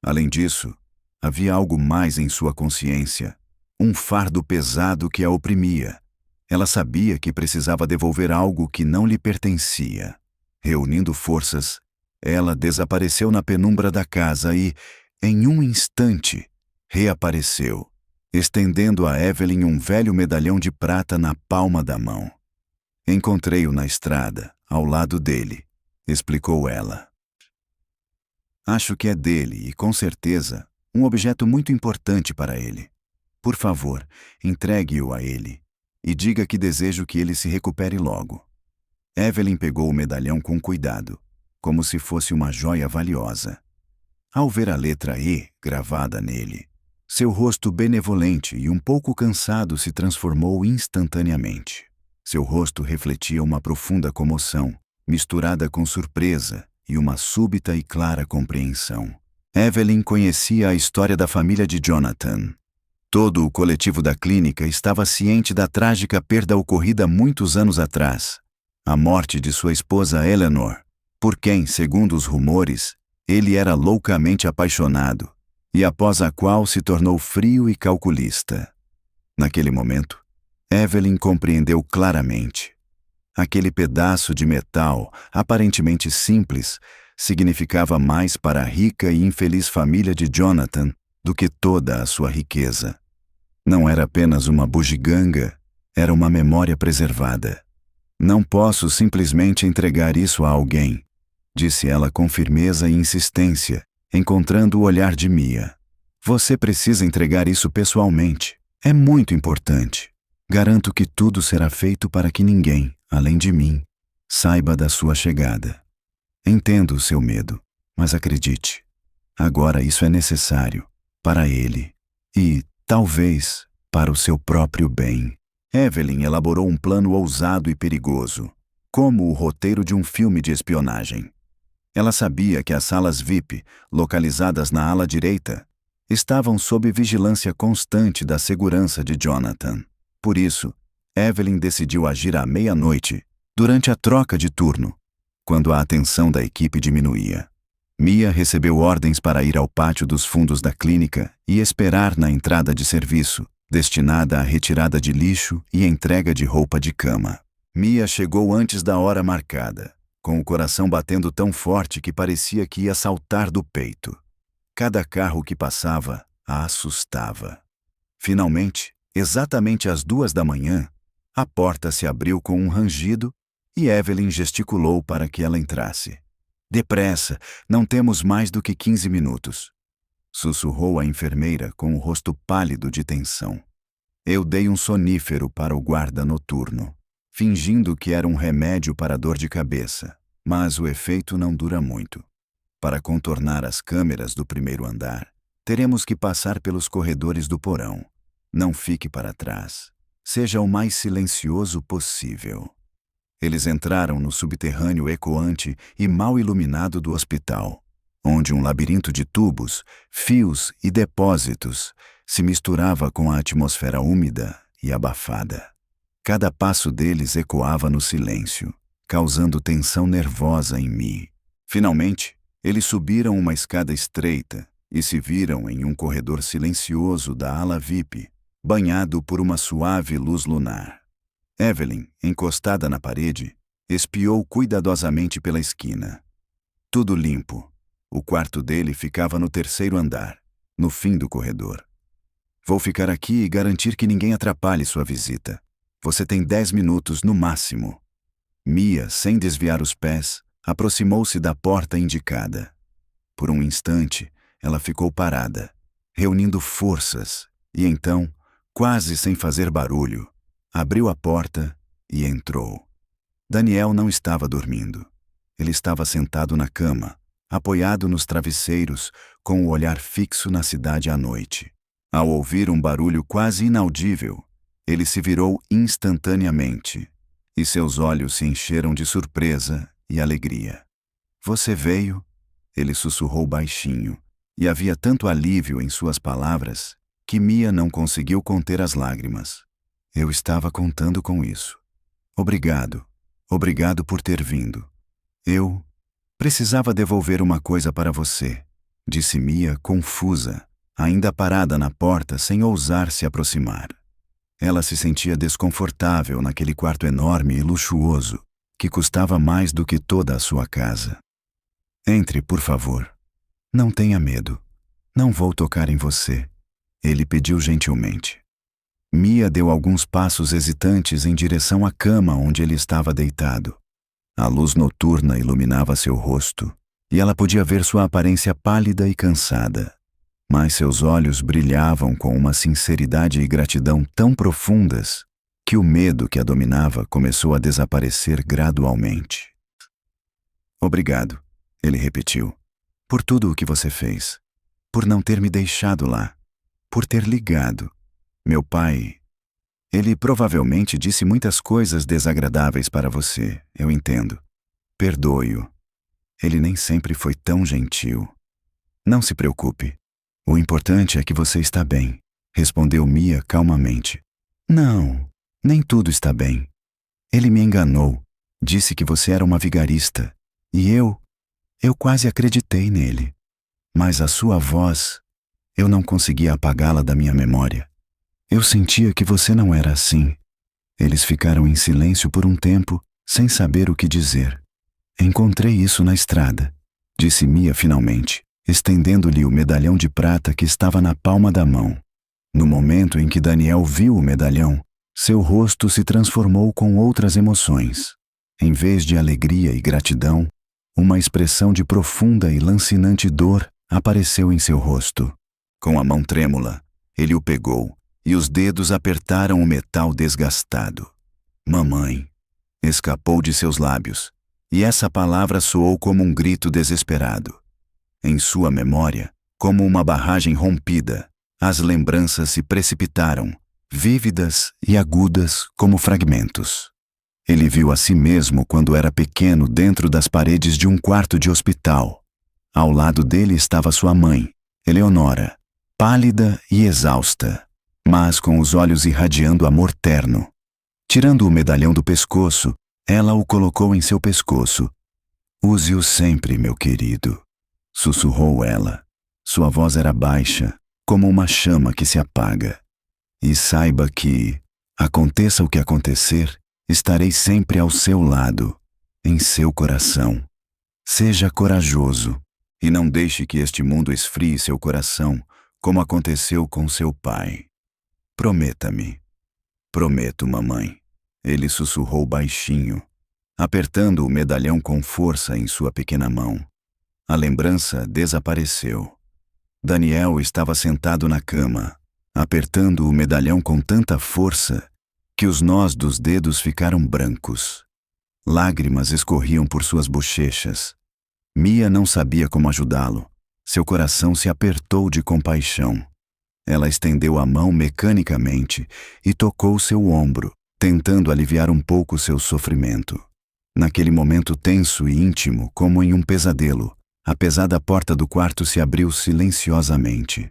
Além disso, havia algo mais em sua consciência, um fardo pesado que a oprimia. Ela sabia que precisava devolver algo que não lhe pertencia. Reunindo forças, ela desapareceu na penumbra da casa e, em um instante, reapareceu, estendendo a Evelyn um velho medalhão de prata na palma da mão. Encontrei-o na estrada, ao lado dele, explicou ela. Acho que é dele e, com certeza, um objeto muito importante para ele. Por favor, entregue-o a ele e diga que desejo que ele se recupere logo. Evelyn pegou o medalhão com cuidado, como se fosse uma joia valiosa. Ao ver a letra E gravada nele, seu rosto benevolente e um pouco cansado se transformou instantaneamente. Seu rosto refletia uma profunda comoção, misturada com surpresa e uma súbita e clara compreensão. Evelyn conhecia a história da família de Jonathan. Todo o coletivo da clínica estava ciente da trágica perda ocorrida muitos anos atrás, a morte de sua esposa Eleanor, por quem, segundo os rumores, ele era loucamente apaixonado, e após a qual se tornou frio e calculista. Naquele momento, Evelyn compreendeu claramente. Aquele pedaço de metal, aparentemente simples, significava mais para a rica e infeliz família de Jonathan do que toda a sua riqueza. Não era apenas uma bugiganga, era uma memória preservada. Não posso simplesmente entregar isso a alguém, disse ela com firmeza e insistência, encontrando o olhar de Mia. Você precisa entregar isso pessoalmente. É muito importante. Garanto que tudo será feito para que ninguém, além de mim, saiba da sua chegada. Entendo o seu medo, mas acredite, agora isso é necessário para ele e, talvez, para o seu próprio bem. Evelyn elaborou um plano ousado e perigoso, como o roteiro de um filme de espionagem. Ela sabia que as salas VIP, localizadas na ala direita, estavam sob vigilância constante da segurança de Jonathan. Por isso, Evelyn decidiu agir à meia-noite, durante a troca de turno, quando a atenção da equipe diminuía. Mia recebeu ordens para ir ao pátio dos fundos da clínica e esperar na entrada de serviço, destinada à retirada de lixo e entrega de roupa de cama. Mia chegou antes da hora marcada, com o coração batendo tão forte que parecia que ia saltar do peito. Cada carro que passava a assustava. Finalmente, exatamente às 2 da manhã, a porta se abriu com um rangido e Evelyn gesticulou para que ela entrasse. Depressa, não temos mais do que 15 minutos. Sussurrou a enfermeira com o rosto pálido de tensão. Eu dei um sonífero para o guarda noturno, fingindo que era um remédio para dor de cabeça, mas o efeito não dura muito. Para contornar as câmeras do primeiro andar, teremos que passar pelos corredores do porão. Não fique para trás. Seja o mais silencioso possível. Eles entraram no subterrâneo ecoante e mal iluminado do hospital, onde um labirinto de tubos, fios e depósitos se misturava com a atmosfera úmida e abafada. Cada passo deles ecoava no silêncio, causando tensão nervosa em mim. Finalmente, eles subiram uma escada estreita e se viram em um corredor silencioso da ala VIP, banhado por uma suave luz lunar. Evelyn, encostada na parede, espiou cuidadosamente pela esquina. Tudo limpo. O quarto dele ficava no terceiro andar, no fim do corredor. Vou ficar aqui e garantir que ninguém atrapalhe sua visita. Você tem 10 minutos no máximo. Mia, sem desviar os pés, aproximou-se da porta indicada. Por um instante, ela ficou parada, reunindo forças, e então, quase sem fazer barulho, abriu a porta e entrou. Daniel não estava dormindo. Ele estava sentado na cama, apoiado nos travesseiros, com o olhar fixo na cidade à noite. Ao ouvir um barulho quase inaudível, ele se virou instantaneamente, e seus olhos se encheram de surpresa e alegria. "Você veio?" Ele sussurrou baixinho, e havia tanto alívio em suas palavras que Mia não conseguiu conter as lágrimas. "Eu estava contando com isso. Obrigado. Obrigado por ter vindo. Eu precisava devolver uma coisa para você", disse Mia, confusa, ainda parada na porta sem ousar se aproximar. Ela se sentia desconfortável naquele quarto enorme e luxuoso, que custava mais do que toda a sua casa. "Entre, por favor. Não tenha medo. Não vou tocar em você", ele pediu gentilmente. Mia deu alguns passos hesitantes em direção à cama onde ele estava deitado. A luz noturna iluminava seu rosto, e ela podia ver sua aparência pálida e cansada. Mas seus olhos brilhavam com uma sinceridade e gratidão tão profundas que o medo que a dominava começou a desaparecer gradualmente. "Obrigado", ele repetiu, "por tudo o que você fez. Por não ter me deixado lá. Por ter ligado. Meu pai... Ele provavelmente disse muitas coisas desagradáveis para você, eu entendo. Perdoe-o. Ele nem sempre foi tão gentil. Não se preocupe. O importante é que você está bem", respondeu Mia calmamente. "Não, nem tudo está bem. Ele me enganou. Disse que você era uma vigarista. E eu quase acreditei nele. Mas a sua voz, eu não conseguia apagá-la da minha memória. Eu sentia que você não era assim." Eles ficaram em silêncio por um tempo, sem saber o que dizer. "Encontrei isso na estrada", disse Mia finalmente, estendendo-lhe o medalhão de prata que estava na palma da mão. No momento em que Daniel viu o medalhão, seu rosto se transformou com outras emoções. Em vez de alegria e gratidão, uma expressão de profunda e lancinante dor apareceu em seu rosto. Com a mão trêmula, ele o pegou, e os dedos apertaram o metal desgastado. "Mamãe", escapou de seus lábios, e essa palavra soou como um grito desesperado. Em sua memória, como uma barragem rompida, as lembranças se precipitaram, vívidas e agudas como fragmentos. Ele viu a si mesmo quando era pequeno dentro das paredes de um quarto de hospital. Ao lado dele estava sua mãe, Eleonora, pálida e exausta, mas com os olhos irradiando amor terno. Tirando o medalhão do pescoço, ela o colocou em seu pescoço. "Use-o sempre, meu querido", sussurrou ela. Sua voz era baixa, como uma chama que se apaga. "E saiba que, aconteça o que acontecer, estarei sempre ao seu lado, em seu coração. Seja corajoso, e não deixe que este mundo esfrie seu coração, como aconteceu com seu pai. Prometa-me." "Prometo, mamãe", ele sussurrou baixinho, apertando o medalhão com força em sua pequena mão. A lembrança desapareceu. Daniel estava sentado na cama, apertando o medalhão com tanta força que os nós dos dedos ficaram brancos. Lágrimas escorriam por suas bochechas. Mia não sabia como ajudá-lo. Seu coração se apertou de compaixão. Ela estendeu a mão mecanicamente e tocou seu ombro, tentando aliviar um pouco seu sofrimento. Naquele momento tenso e íntimo, como em um pesadelo, a pesada porta do quarto se abriu silenciosamente.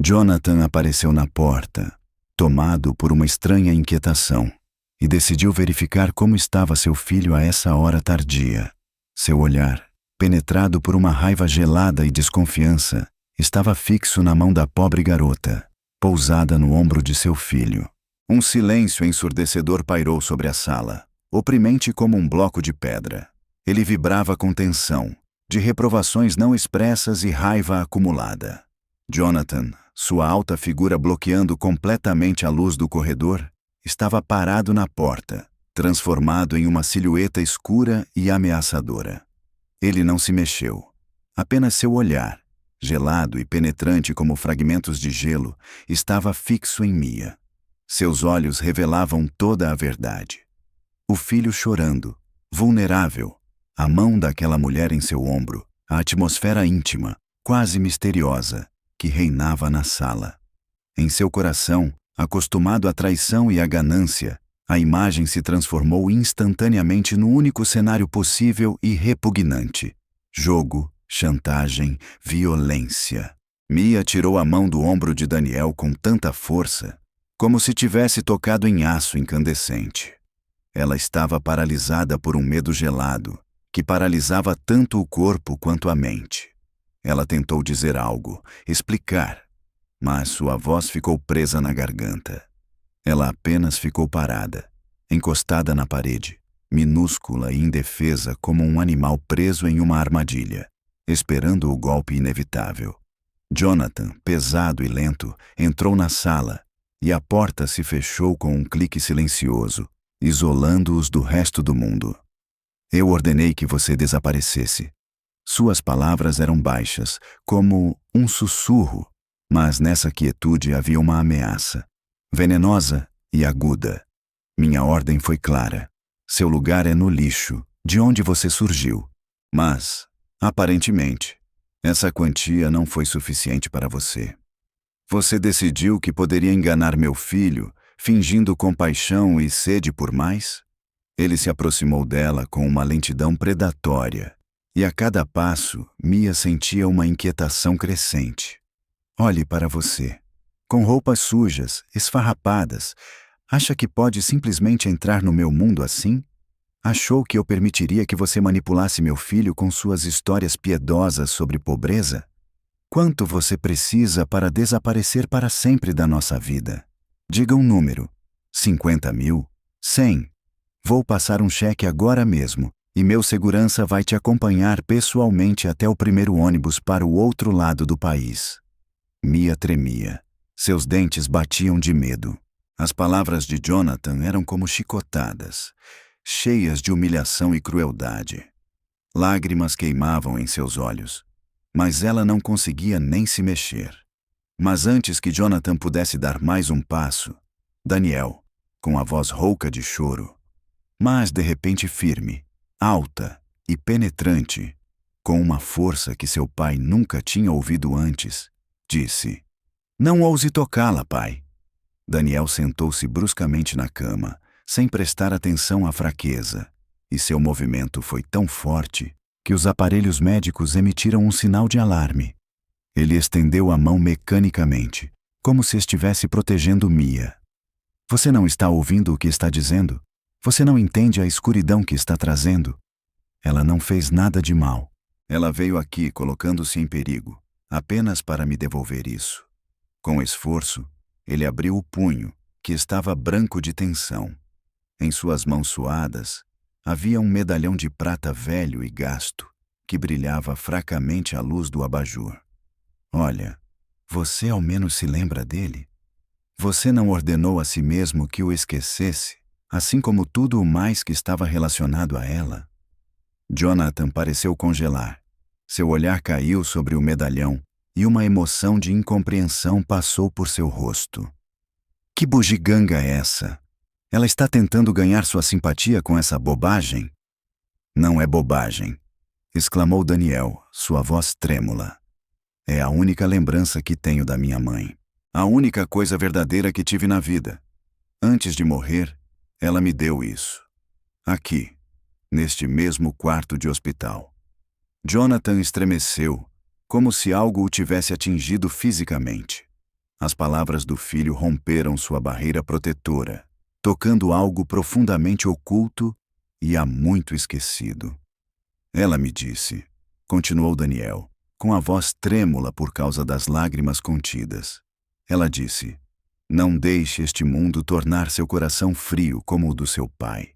Jonathan apareceu na porta, tomado por uma estranha inquietação, e decidiu verificar como estava seu filho a essa hora tardia. Seu olhar, penetrado por uma raiva gelada e desconfiança, estava fixo na mão da pobre garota, pousada no ombro de seu filho. Um silêncio ensurdecedor pairou sobre a sala, oprimente como um bloco de pedra. Ele vibrava com tensão, de reprovações não expressas e raiva acumulada. Jonathan, sua alta figura bloqueando completamente a luz do corredor, estava parado na porta, transformado em uma silhueta escura e ameaçadora. Ele não se mexeu. Apenas seu olhar, gelado e penetrante como fragmentos de gelo, estava fixo em Mia. Seus olhos revelavam toda a verdade. O filho chorando, vulnerável, a mão daquela mulher em seu ombro, a atmosfera íntima, quase misteriosa, que reinava na sala. Em seu coração, acostumado à traição e à ganância, a imagem se transformou instantaneamente no único cenário possível e repugnante: jogo, chantagem, violência. Mia tirou a mão do ombro de Daniel com tanta força, como se tivesse tocado em aço incandescente. Ela estava paralisada por um medo gelado, que paralisava tanto o corpo quanto a mente. Ela tentou dizer algo, explicar, mas sua voz ficou presa na garganta. Ela apenas ficou parada, encostada na parede, minúscula e indefesa como um animal preso em uma armadilha, esperando o golpe inevitável. Jonathan, pesado e lento, entrou na sala, e a porta se fechou com um clique silencioso, isolando-os do resto do mundo. Eu ordenei que você desaparecesse. Suas palavras eram baixas, como um sussurro, mas nessa quietude havia uma ameaça, venenosa e aguda. Minha ordem foi clara. Seu lugar é no lixo, de onde você surgiu. Mas, aparentemente, essa quantia não foi suficiente para você. Você decidiu que poderia enganar meu filho, fingindo compaixão e sede por mais? Ele se aproximou dela com uma lentidão predatória, e a cada passo, Mia sentia uma inquietação crescente. Olhe para você. Com roupas sujas, esfarrapadas, acha que pode simplesmente entrar no meu mundo assim? Achou que eu permitiria que você manipulasse meu filho com suas histórias piedosas sobre pobreza? Quanto você precisa para desaparecer para sempre da nossa vida? Diga um número. 50 mil? 100? Vou passar um cheque agora mesmo, e meu segurança vai te acompanhar pessoalmente até o primeiro ônibus para o outro lado do país. Mia tremia. Seus dentes batiam de medo. As palavras de Jonathan eram como chicotadas, cheias de humilhação e crueldade. Lágrimas queimavam em seus olhos, mas ela não conseguia nem se mexer. Mas antes que Jonathan pudesse dar mais um passo, Daniel, com a voz rouca de choro, mas de repente firme, alta e penetrante, com uma força que seu pai nunca tinha ouvido antes, disse: "Não ouse tocá-la, pai." Daniel sentou-se bruscamente na cama, sem prestar atenção à fraqueza, e seu movimento foi tão forte que os aparelhos médicos emitiram um sinal de alarme. Ele estendeu a mão mecanicamente, como se estivesse protegendo Mia. Você não está ouvindo o que está dizendo? Você não entende a escuridão que está trazendo? Ela não fez nada de mal. Ela veio aqui colocando-se em perigo, apenas para me devolver isso. Com esforço, ele abriu o punho, que estava branco de tensão. Em suas mãos suadas, havia um medalhão de prata velho e gasto, que brilhava fracamente à luz do abajur. Olha, você ao menos se lembra dele? Você não ordenou a si mesmo que o esquecesse, assim como tudo o mais que estava relacionado a ela? Jonathan pareceu congelar. Seu olhar caiu sobre o medalhão e uma emoção de incompreensão passou por seu rosto. Que bugiganga é essa? Ela está tentando ganhar sua simpatia com essa bobagem? Não é bobagem, exclamou Daniel, sua voz trêmula. É a única lembrança que tenho da minha mãe. A única coisa verdadeira que tive na vida. Antes de morrer, ela me deu isso. Aqui, neste mesmo quarto de hospital. Jonathan estremeceu, como se algo o tivesse atingido fisicamente. As palavras do filho romperam sua barreira protetora, tocando algo profundamente oculto e há muito esquecido. Ela me disse, continuou Daniel, com a voz trêmula por causa das lágrimas contidas. Ela disse: "Não deixe este mundo tornar seu coração frio como o do seu pai."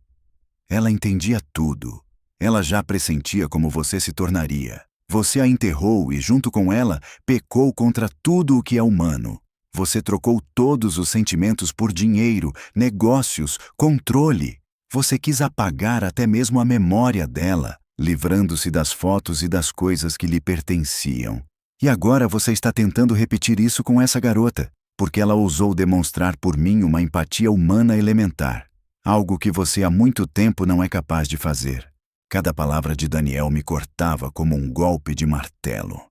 Ela entendia tudo. Ela já pressentia como você se tornaria. Você a enterrou e, junto com ela, pecou contra tudo o que é humano. Você trocou todos os sentimentos por dinheiro, negócios, controle. Você quis apagar até mesmo a memória dela, livrando-se das fotos e das coisas que lhe pertenciam. E agora você está tentando repetir isso com essa garota. porque ela ousou demonstrar por mim uma empatia humana elementar, algo que você há muito tempo não é capaz de fazer. Cada palavra de Daniel me cortava como um golpe de martelo.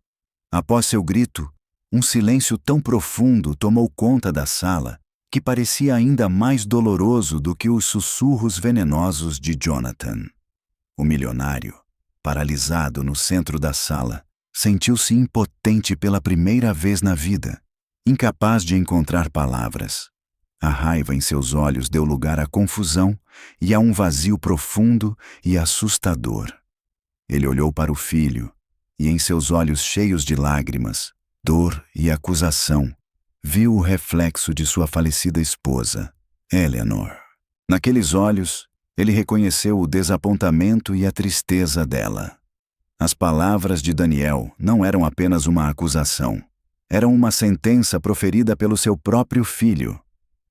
Após seu grito, um silêncio tão profundo tomou conta da sala que parecia ainda mais doloroso do que os sussurros venenosos de Jonathan. O milionário, paralisado no centro da sala, sentiu-se impotente pela primeira vez na vida, incapaz de encontrar palavras. A raiva em seus olhos deu lugar à confusão e a um vazio profundo e assustador. Ele olhou para o filho e, em seus olhos cheios de lágrimas, dor e acusação, viu o reflexo de sua falecida esposa, Eleanor. Naqueles olhos, ele reconheceu o desapontamento e a tristeza dela. As palavras de Daniel não eram apenas uma acusação. Eram uma sentença proferida pelo seu próprio filho.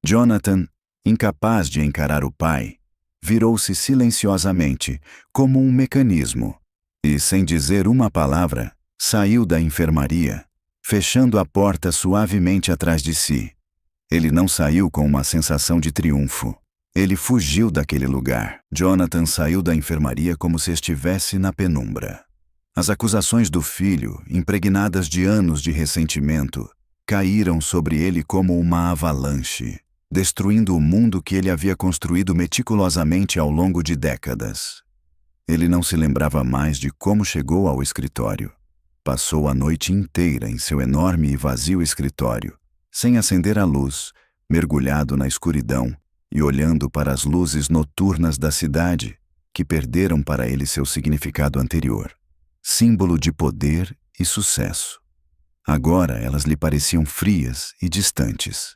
Jonathan, incapaz de encarar o pai, virou-se silenciosamente, como um mecanismo, e, sem dizer uma palavra, saiu da enfermaria, fechando a porta suavemente atrás de si. Ele não saiu com uma sensação de triunfo. Ele fugiu daquele lugar. Jonathan saiu da enfermaria como se estivesse na penumbra. As acusações do filho, impregnadas de anos de ressentimento, caíram sobre ele como uma avalanche, destruindo o mundo que ele havia construído meticulosamente ao longo de décadas. Ele não se lembrava mais de como chegou ao escritório. Passou a noite inteira em seu enorme e vazio escritório, sem acender a luz, mergulhado na escuridão e olhando para as luzes noturnas da cidade, que perderam para ele seu significado anterior, símbolo de poder e sucesso. Agora elas lhe pareciam frias e distantes.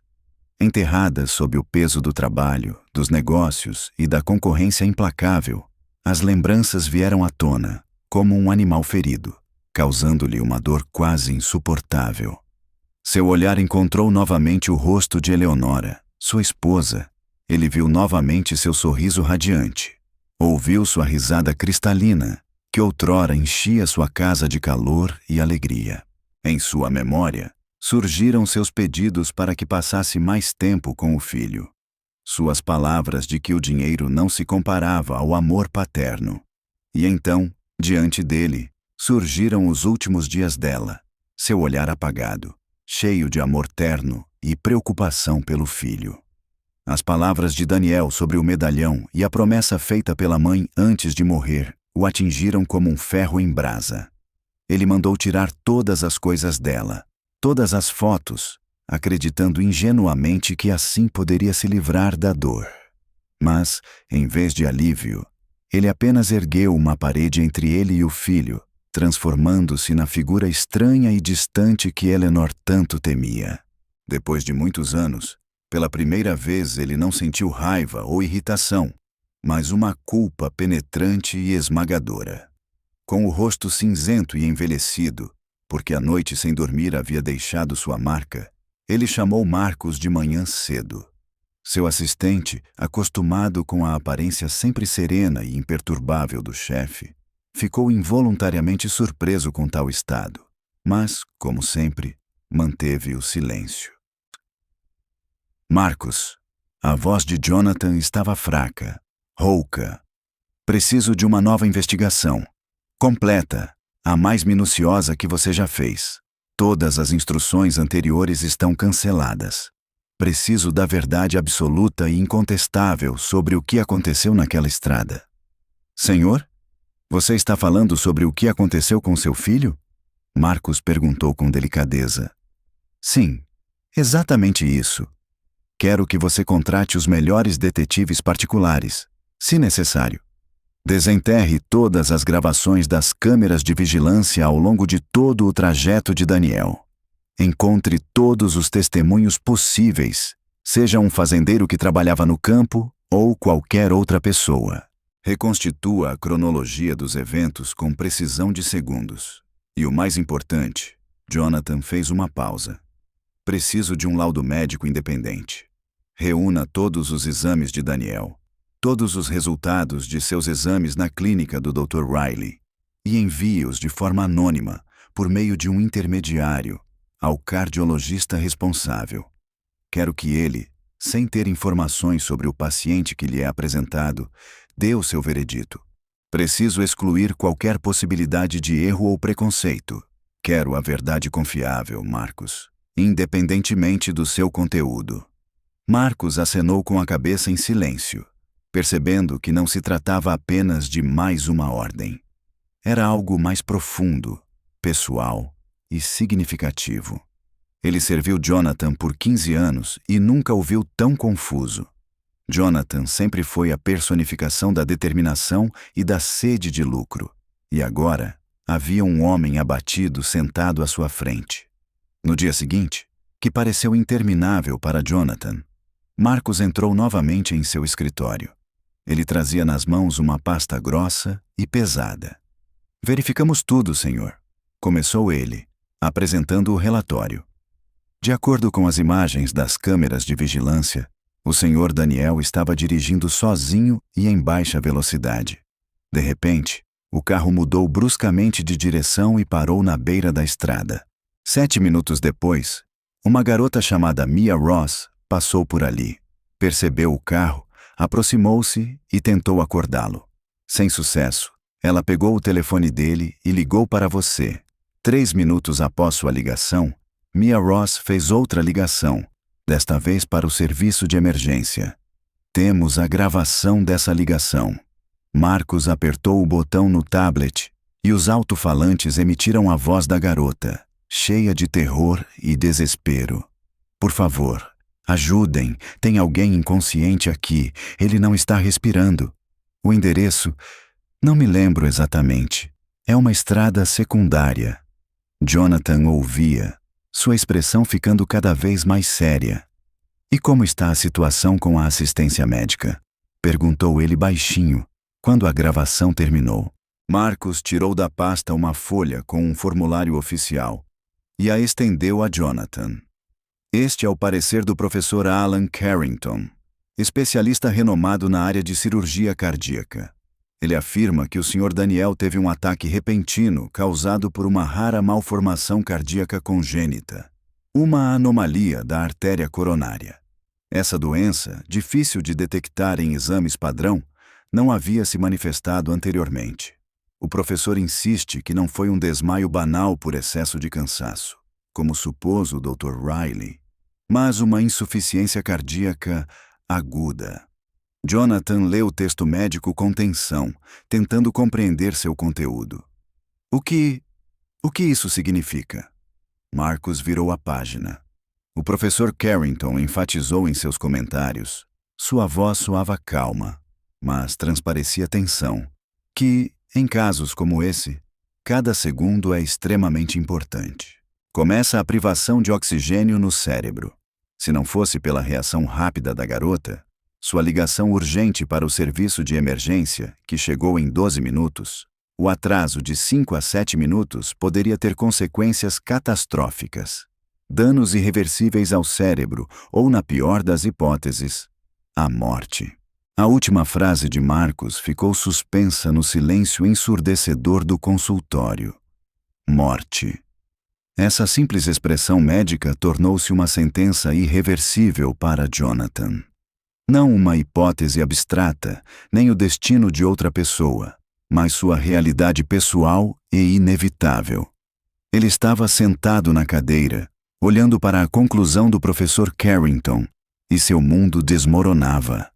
Enterradas sob o peso do trabalho, dos negócios e da concorrência implacável, as lembranças vieram à tona, como um animal ferido, causando-lhe uma dor quase insuportável. Seu olhar encontrou novamente o rosto de Eleonora, sua esposa. Ele viu novamente seu sorriso radiante. Ouviu sua risada cristalina, que outrora enchia sua casa de calor e alegria. Em sua memória, surgiram seus pedidos para que passasse mais tempo com o filho. Suas palavras de que o dinheiro não se comparava ao amor paterno. E então, diante dele, surgiram os últimos dias dela, seu olhar apagado, cheio de amor terno e preocupação pelo filho. As palavras de Daniel sobre o medalhão e a promessa feita pela mãe antes de morrer o atingiram como um ferro em brasa. Ele mandou tirar todas as coisas dela, todas as fotos, acreditando ingenuamente que assim poderia se livrar da dor. Mas, em vez de alívio, ele apenas ergueu uma parede entre ele e o filho, transformando-se na figura estranha e distante que Eleanor tanto temia. Depois de muitos anos, pela primeira vez ele não sentiu raiva ou irritação, mas uma culpa penetrante e esmagadora. Com o rosto cinzento e envelhecido, porque a noite sem dormir havia deixado sua marca, ele chamou Marcos de manhã cedo. Seu assistente, acostumado com a aparência sempre serena e imperturbável do chefe, ficou involuntariamente surpreso com tal estado, mas, como sempre, manteve o silêncio. Marcos, a voz de Jonathan estava fraca, rouca. Preciso de uma nova investigação. Completa, a mais minuciosa que você já fez. Todas as instruções anteriores estão canceladas. Preciso da verdade absoluta e incontestável sobre o que aconteceu naquela estrada. Senhor? Você está falando sobre o que aconteceu com seu filho? Marcos perguntou com delicadeza. Sim, exatamente isso. Quero que você contrate os melhores detetives particulares, se necessário. Desenterre todas as gravações das câmeras de vigilância ao longo de todo o trajeto de Daniel. Encontre todos os testemunhos possíveis, seja um fazendeiro que trabalhava no campo ou qualquer outra pessoa. Reconstitua a cronologia dos eventos com precisão de segundos. E o mais importante, Jonathan fez uma pausa. Preciso de um laudo médico independente. Reúna todos os exames de Daniel, todos os resultados de seus exames na clínica do Dr. Riley, e envie-os de forma anônima, por meio de um intermediário, ao cardiologista responsável. quero que ele, sem ter informações sobre o paciente que lhe é apresentado, dê o seu veredito. Preciso excluir qualquer possibilidade de erro ou preconceito. Quero a verdade confiável, Marcos, independentemente do seu conteúdo. Marcos acenou com a cabeça em silêncio, percebendo que não se tratava apenas de mais uma ordem. Era algo mais profundo, pessoal e significativo. Ele serviu Jonathan por 15 anos e nunca o viu tão confuso. Jonathan sempre foi a personificação da determinação e da sede de lucro, e agora havia um homem abatido sentado à sua frente. No dia seguinte, que pareceu interminável para Jonathan, Marcos entrou novamente em seu escritório. Ele trazia nas mãos uma pasta grossa e pesada. Verificamos tudo, senhor, começou ele, apresentando o relatório. De acordo com as imagens das câmeras de vigilância, o senhor Daniel estava dirigindo sozinho e em baixa velocidade. De repente, o carro mudou bruscamente de direção e parou na beira da estrada. 7 minutos depois, uma garota chamada Mia Ross passou por ali. Percebeu o carro, aproximou-se e tentou acordá-lo. Sem sucesso, ela pegou o telefone dele e ligou para você. 3 minutos após sua ligação, Mia Ross fez outra ligação, desta vez para o serviço de emergência. Temos a gravação dessa ligação. Marcos apertou o botão no tablet e os alto-falantes emitiram a voz da garota, cheia de terror e desespero. Por favor, ajudem, tem alguém inconsciente aqui, ele não está respirando. O endereço, não me lembro exatamente. É uma estrada secundária. Jonathan ouvia, sua expressão ficando cada vez mais séria. E como está a situação com a assistência médica? Perguntou ele baixinho, quando a gravação terminou. Marcos tirou da pasta uma folha com um formulário oficial e a estendeu a Jonathan. Este é o parecer do professor Alan Carrington, especialista renomado na área de cirurgia cardíaca. Ele afirma que o Sr. Daniel teve um ataque repentino causado por uma rara malformação cardíaca congênita, uma anomalia da artéria coronária. Essa doença, difícil de detectar em exames padrão, não havia se manifestado anteriormente. O professor insiste que não foi um desmaio banal por excesso de cansaço, como supôs o Dr. Riley, mas uma insuficiência cardíaca aguda. Jonathan leu o texto médico com tensão, tentando compreender seu conteúdo. O que isso significa? Marcos virou a página. O professor Carrington enfatizou em seus comentários. Sua voz soava calma, mas transparecia tensão, que, em casos como esse, cada segundo é extremamente importante. Começa a privação de oxigênio no cérebro. Se não fosse pela reação rápida da garota, sua ligação urgente para o serviço de emergência, que chegou em 12 minutos, o atraso de 5 a 7 minutos poderia ter consequências catastróficas. Danos irreversíveis ao cérebro ou, na pior das hipóteses, a morte. A última frase de Marcos ficou suspensa no silêncio ensurdecedor do consultório. Morte. Essa simples expressão médica tornou-se uma sentença irreversível para Jonathan. Não uma hipótese abstrata, nem o destino de outra pessoa, mas sua realidade pessoal e inevitável. Ele estava sentado na cadeira, olhando para a conclusão do professor Carrington, e seu mundo desmoronava.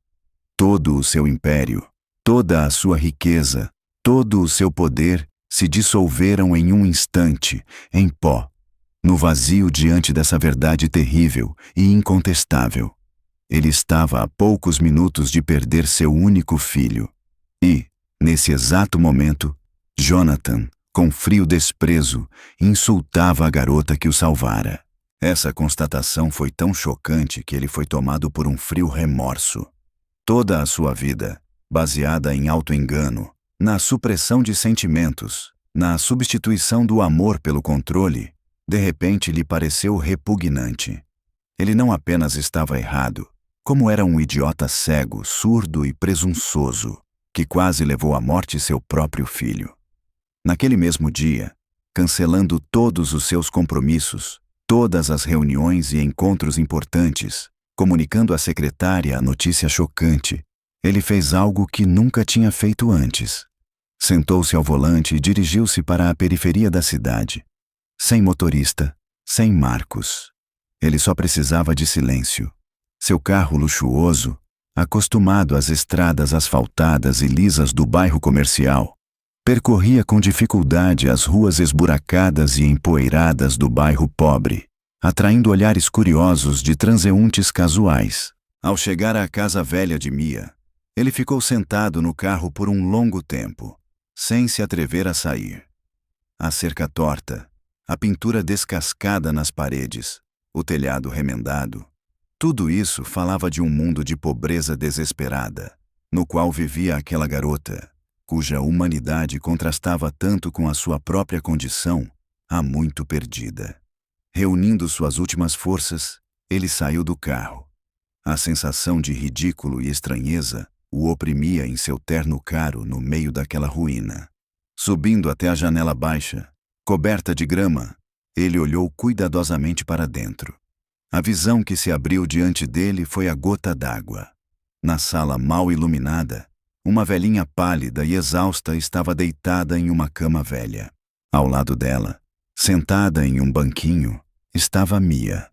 Todo o seu império, toda a sua riqueza, todo o seu poder se dissolveram em um instante, em pó, no vazio diante dessa verdade terrível e incontestável. Ele estava a poucos minutos de perder seu único filho. E, nesse exato momento, Jonathan, com frio desprezo, insultava a garota que o salvara. Essa constatação foi tão chocante que ele foi tomado por um frio remorso. Toda a sua vida, baseada em auto-engano, na supressão de sentimentos, na substituição do amor pelo controle, de repente lhe pareceu repugnante. Ele não apenas estava errado, como era um idiota cego, surdo e presunçoso, que quase levou à morte seu próprio filho. Naquele mesmo dia, cancelando todos os seus compromissos, todas as reuniões e encontros importantes, comunicando à secretária a notícia chocante. Ele fez algo que nunca tinha feito antes. Sentou-se ao volante e dirigiu-se para a periferia da cidade. Sem motorista, sem Marcos. Ele só precisava de silêncio. Seu carro luxuoso, acostumado às estradas asfaltadas e lisas do bairro comercial, percorria com dificuldade as ruas esburacadas e empoeiradas do bairro pobre, atraindo olhares curiosos de transeuntes casuais. Ao chegar à casa velha de Mia, ele ficou sentado no carro por um longo tempo, sem se atrever a sair. A cerca torta, a pintura descascada nas paredes, o telhado remendado, tudo isso falava de um mundo de pobreza desesperada, no qual vivia aquela garota, cuja humanidade contrastava tanto com a sua própria condição, há muito perdida. Reunindo suas últimas forças, ele saiu do carro. A sensação de ridículo e estranheza o oprimia em seu terno caro no meio daquela ruína. Subindo até a janela baixa, coberta de grama, ele olhou cuidadosamente para dentro. A visão que se abriu diante dele foi a gota d'água. Na sala mal iluminada, uma velhinha pálida e exausta estava deitada em uma cama velha. Ao lado dela, sentada em um banquinho, estava Mia.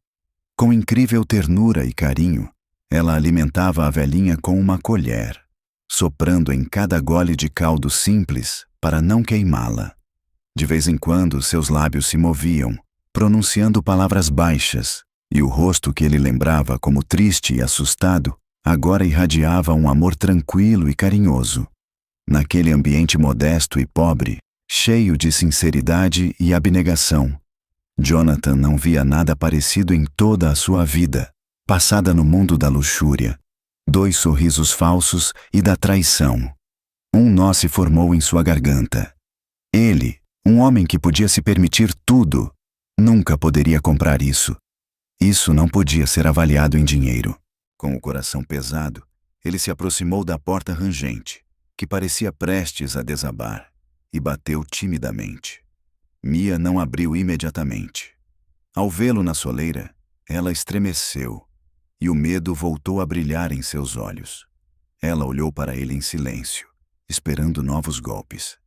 Com incrível ternura e carinho, ela alimentava a velhinha com uma colher, soprando em cada gole de caldo simples para não queimá-la. De vez em quando, seus lábios se moviam, pronunciando palavras baixas, e o rosto que ele lembrava como triste e assustado, agora irradiava um amor tranquilo e carinhoso. Naquele ambiente modesto e pobre, cheio de sinceridade e abnegação, Jonathan não via nada parecido em toda a sua vida, passada no mundo da luxúria, 2 sorrisos falsos e da traição. Um nó se formou em sua garganta. Ele, um homem que podia se permitir tudo, nunca poderia comprar isso. Isso não podia ser avaliado em dinheiro. Com o coração pesado, ele se aproximou da porta rangente, que parecia prestes a desabar, e bateu timidamente. Mia não abriu imediatamente. Ao vê-lo na soleira, ela estremeceu, e o medo voltou a brilhar em seus olhos. Ela olhou para ele em silêncio, esperando novos golpes.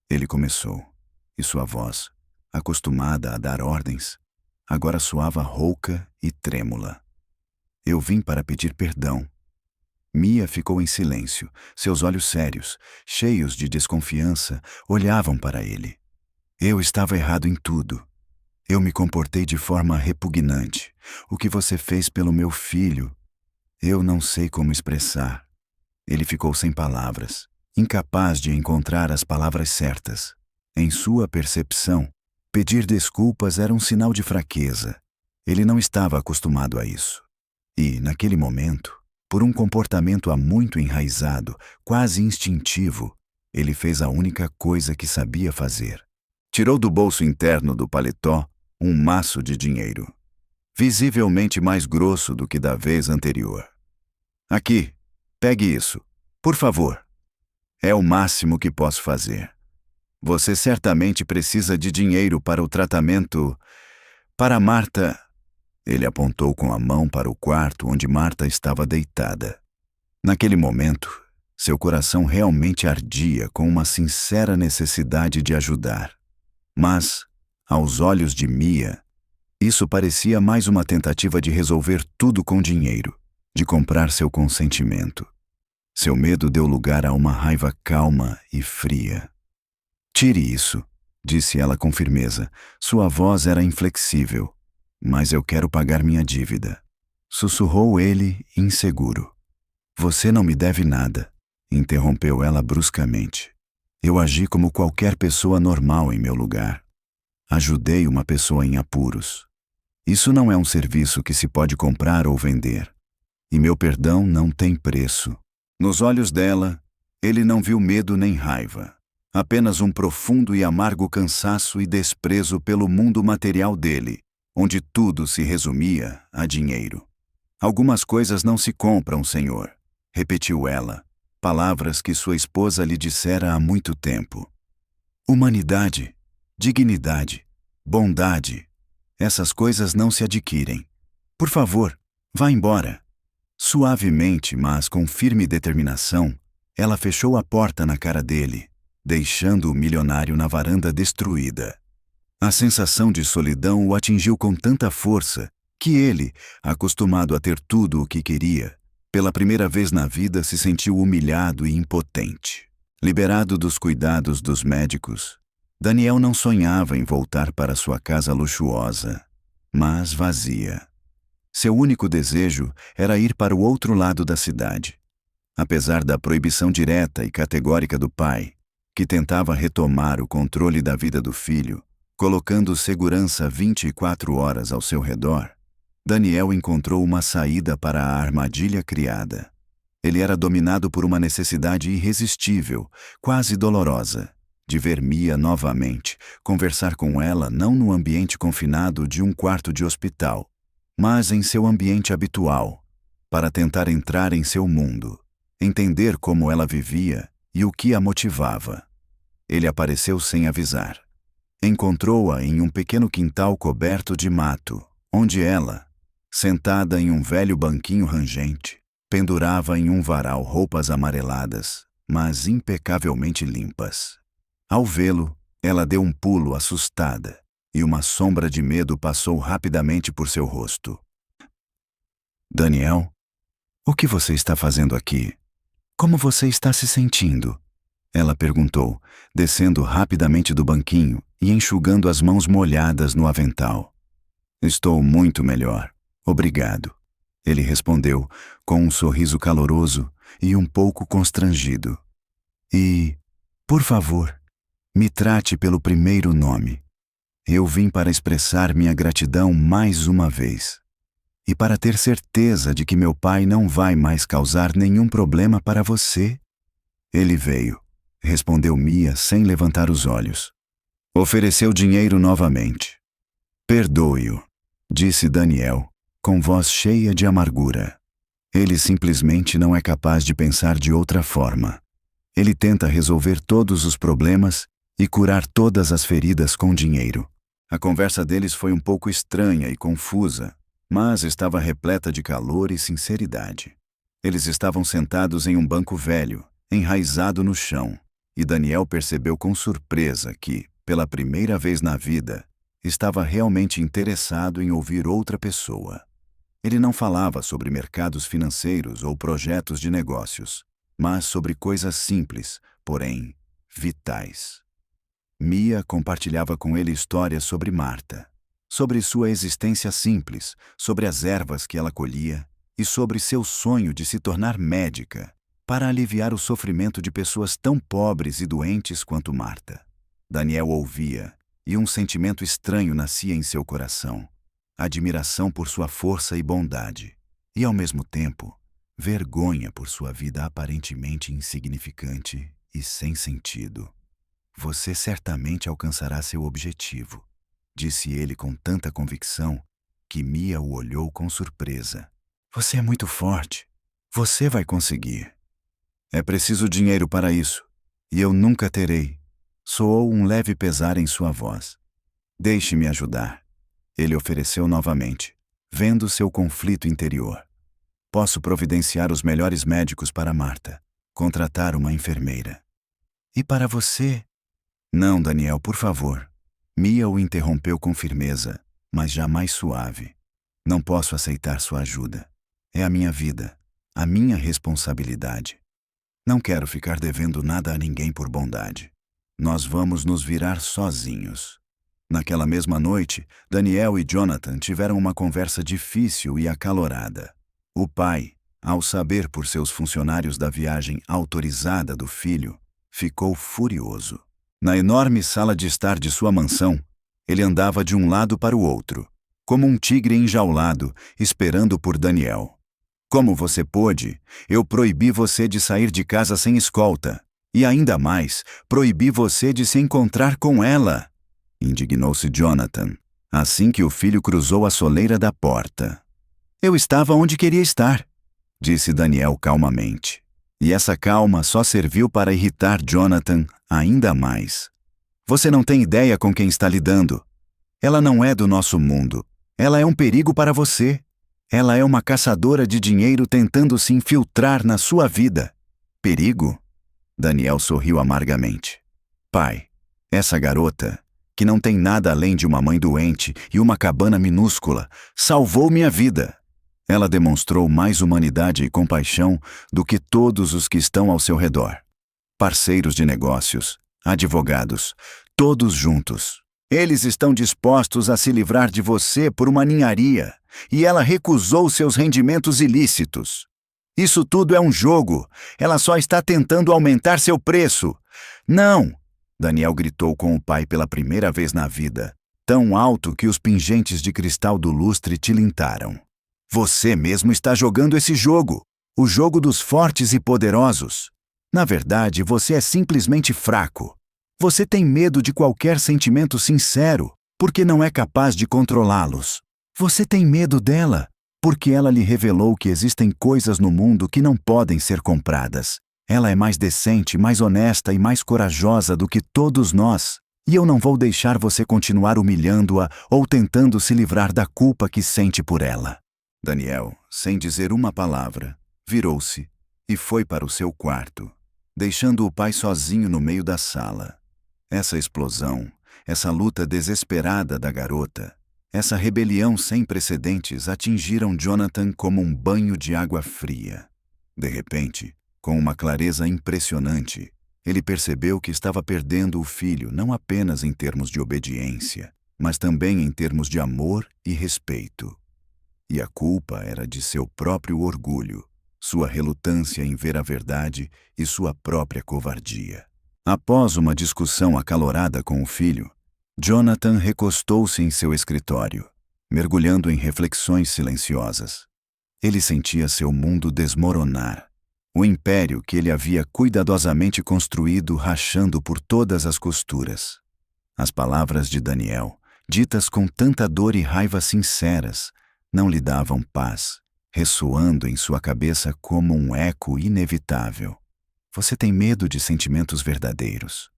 Ele começou, e sua voz, acostumada a dar ordens, agora soava rouca e trêmula. Eu vim para pedir perdão. Mia ficou em silêncio, seus olhos sérios, cheios de desconfiança, olhavam para ele. Eu estava errado em tudo. Eu me comportei de forma repugnante. O que você fez pelo meu filho? Eu não sei como expressar. Ele ficou sem palavras, incapaz de encontrar as palavras certas. Em sua percepção, pedir desculpas era um sinal de fraqueza. Ele não estava acostumado a isso. E, naquele momento, por um comportamento há muito enraizado, quase instintivo, ele fez a única coisa que sabia fazer. Tirou do bolso interno do paletó um maço de dinheiro, visivelmente mais grosso do que da vez anterior. Aqui, pegue isso, por favor. É o máximo que posso fazer. Você certamente precisa de dinheiro para o tratamento. Para Marta. Ele apontou com a mão para o quarto onde Marta estava deitada. Naquele momento, seu coração realmente ardia com uma sincera necessidade de ajudar. Mas, aos olhos de Mia, isso parecia mais uma tentativa de resolver tudo com dinheiro, de comprar seu consentimento. Seu medo deu lugar a uma raiva calma e fria. Tire isso, disse ela com firmeza. Sua voz era inflexível. Mas eu quero pagar minha dívida. Sussurrou ele, inseguro. Você não me deve nada, interrompeu ela bruscamente. Eu agi como qualquer pessoa normal em meu lugar. Ajudei uma pessoa em apuros. Isso não é um serviço que se pode comprar ou vender. E meu perdão não tem preço. Nos olhos dela, ele não viu medo nem raiva. Apenas um profundo e amargo cansaço e desprezo pelo mundo material dele, onde tudo se resumia a dinheiro. Algumas coisas não se compram, senhor, repetiu ela, palavras que sua esposa lhe dissera há muito tempo. Humanidade, dignidade, bondade, Essas coisas não se adquirem. Por favor, vá embora. Suavemente, mas com firme determinação, ela fechou a porta na cara dele, deixando o milionário na varanda destruída. A sensação de solidão o atingiu com tanta força que ele, acostumado a ter tudo o que queria, pela primeira vez na vida se sentiu humilhado e impotente. Liberado dos cuidados dos médicos, Daniel não sonhava em voltar para sua casa luxuosa, mas vazia. Seu único desejo era ir para o outro lado da cidade. Apesar da proibição direta e categórica do pai, que tentava retomar o controle da vida do filho, colocando segurança 24 horas ao seu redor, Daniel encontrou uma saída para a armadilha criada. Ele era dominado por uma necessidade irresistível, quase dolorosa, de ver Mia novamente, conversar com ela não no ambiente confinado de um quarto de hospital, mas em seu ambiente habitual, para tentar entrar em seu mundo, entender como ela vivia e o que a motivava. Ele apareceu sem avisar. Encontrou-a em um pequeno quintal coberto de mato, onde ela, sentada em um velho banquinho rangente, pendurava em um varal roupas amareladas, mas impecavelmente limpas. Ao vê-lo, ela deu um pulo assustada, e uma sombra de medo passou rapidamente por seu rosto. Daniel, o que você está fazendo aqui? Como você está se sentindo? Ela perguntou, descendo rapidamente do banquinho e enxugando as mãos molhadas no avental. Estou muito melhor, obrigado. Ele respondeu, com um sorriso caloroso e um pouco constrangido. E, por favor, me trate pelo primeiro nome. Eu vim para expressar minha gratidão mais uma vez. E para ter certeza de que meu pai não vai mais causar nenhum problema para você. Ele veio, respondeu Mia sem levantar os olhos. Ofereceu dinheiro novamente. Perdoe-o, disse Daniel, com voz cheia de amargura. Ele simplesmente não é capaz de pensar de outra forma. Ele tenta resolver todos os problemas e curar todas as feridas com dinheiro. A conversa deles foi um pouco estranha e confusa, mas estava repleta de calor e sinceridade. Eles estavam sentados em um banco velho, enraizado no chão, e Daniel percebeu com surpresa que, pela primeira vez na vida, estava realmente interessado em ouvir outra pessoa. Ele não falava sobre mercados financeiros ou projetos de negócios, mas sobre coisas simples, porém vitais. Mia compartilhava com ele histórias sobre Marta, sobre sua existência simples, sobre as ervas que ela colhia e sobre seu sonho de se tornar médica para aliviar o sofrimento de pessoas tão pobres e doentes quanto Marta. Daniel ouvia e um sentimento estranho nascia em seu coração, admiração por sua força e bondade, e ao mesmo tempo, vergonha por sua vida aparentemente insignificante e sem sentido. Você certamente alcançará seu objetivo, disse ele com tanta convicção que Mia o olhou com surpresa. Você é muito forte. Você vai conseguir. É preciso dinheiro para isso, e eu nunca terei. Soou um leve pesar em sua voz. Deixe-me ajudar. Ele ofereceu novamente, vendo seu conflito interior. Posso providenciar os melhores médicos para Marta, contratar uma enfermeira. E para você? Não, Daniel, por favor. Mia o interrompeu com firmeza, mas jamais suave. Não posso aceitar sua ajuda. É a minha vida, a minha responsabilidade. Não quero ficar devendo nada a ninguém por bondade. Nós vamos nos virar sozinhos. Naquela mesma noite, Daniel e Jonathan tiveram uma conversa difícil e acalorada. O pai, ao saber por seus funcionários da viagem autorizada do filho, ficou furioso. Na enorme sala de estar de sua mansão, ele andava de um lado para o outro, como um tigre enjaulado, esperando por Daniel. Como você pôde? Eu proibi você de sair de casa sem escolta. E ainda mais, proibi você de se encontrar com ela. Indignou-se Jonathan, assim que o filho cruzou a soleira da porta. Eu estava onde queria estar, disse Daniel calmamente. E essa calma só serviu para irritar Jonathan ainda mais. Você não tem ideia com quem está lidando. Ela não é do nosso mundo. Ela é um perigo para você. Ela é uma caçadora de dinheiro tentando se infiltrar na sua vida. Perigo? Daniel sorriu amargamente. Pai, essa garota, que não tem nada além de uma mãe doente e uma cabana minúscula, salvou minha vida. Ela demonstrou mais humanidade e compaixão do que todos os que estão ao seu redor. Parceiros de negócios, advogados, todos juntos. Eles estão dispostos a se livrar de você por uma ninharia, e ela recusou seus rendimentos ilícitos. Isso tudo é um jogo. Ela só está tentando aumentar seu preço. Não! Daniel gritou com o pai pela primeira vez na vida, tão alto que os pingentes de cristal do lustre tilintaram. Você mesmo está jogando esse jogo, o jogo dos fortes e poderosos. Na verdade, você é simplesmente fraco. Você tem medo de qualquer sentimento sincero, porque não é capaz de controlá-los. Você tem medo dela, porque ela lhe revelou que existem coisas no mundo que não podem ser compradas. Ela é mais decente, mais honesta e mais corajosa do que todos nós, e eu não vou deixar você continuar humilhando-a ou tentando se livrar da culpa que sente por ela. Daniel, sem dizer uma palavra, virou-se e foi para o seu quarto, deixando o pai sozinho no meio da sala. Essa explosão, essa luta desesperada da garota, essa rebelião sem precedentes atingiram Jonathan como um banho de água fria. De repente, com uma clareza impressionante, ele percebeu que estava perdendo o filho não apenas em termos de obediência, mas também em termos de amor e respeito. E a culpa era de seu próprio orgulho, sua relutância em ver a verdade e sua própria covardia. Após uma discussão acalorada com o filho, Jonathan recostou-se em seu escritório, mergulhando em reflexões silenciosas. Ele sentia seu mundo desmoronar, o império que ele havia cuidadosamente construído rachando por todas as costuras. As palavras de Daniel, ditas com tanta dor e raiva sinceras, não lhe davam paz, ressoando em sua cabeça como um eco inevitável. Você tem medo de sentimentos verdadeiros.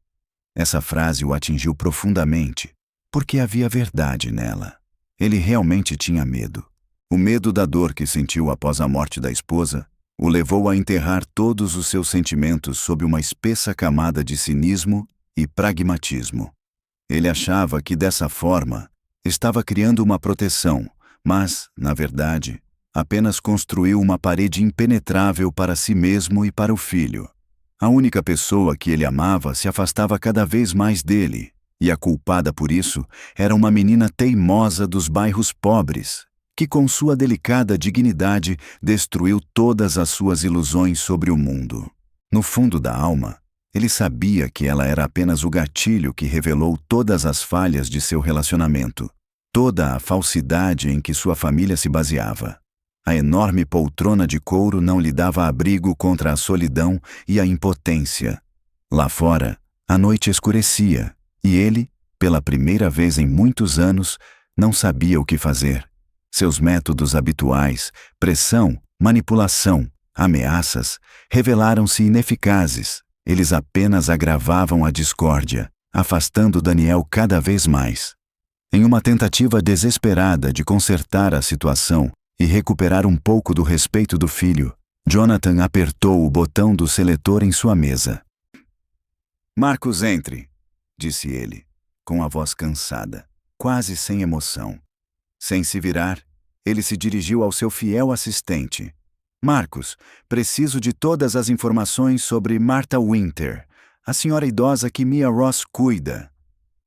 Essa frase o atingiu profundamente, porque havia verdade nela. Ele realmente tinha medo. O medo da dor que sentiu após a morte da esposa o levou a enterrar todos os seus sentimentos sob uma espessa camada de cinismo e pragmatismo. Ele achava que dessa forma estava criando uma proteção, mas, na verdade, apenas construiu uma parede impenetrável para si mesmo e para o filho. A única pessoa que ele amava se afastava cada vez mais dele, e a culpada por isso era uma menina teimosa dos bairros pobres, que com sua delicada dignidade destruiu todas as suas ilusões sobre o mundo. No fundo da alma, ele sabia que ela era apenas o gatilho que revelou todas as falhas de seu relacionamento, toda a falsidade em que sua família se baseava. A enorme poltrona de couro não lhe dava abrigo contra a solidão e a impotência. Lá fora, a noite escurecia, e ele, pela primeira vez em muitos anos, não sabia o que fazer. Seus métodos habituais, pressão, manipulação, ameaças, revelaram-se ineficazes. Eles apenas agravavam a discórdia, afastando Daniel cada vez mais. Em uma tentativa desesperada de consertar a situação e recuperar um pouco do respeito do filho, Jonathan apertou o botão do seletor em sua mesa. "Marcos, entre", disse ele, com a voz cansada, quase sem emoção. Sem se virar, ele se dirigiu ao seu fiel assistente. "Marcos, preciso de todas as informações sobre Martha Winter, a senhora idosa que Mia Ross cuida."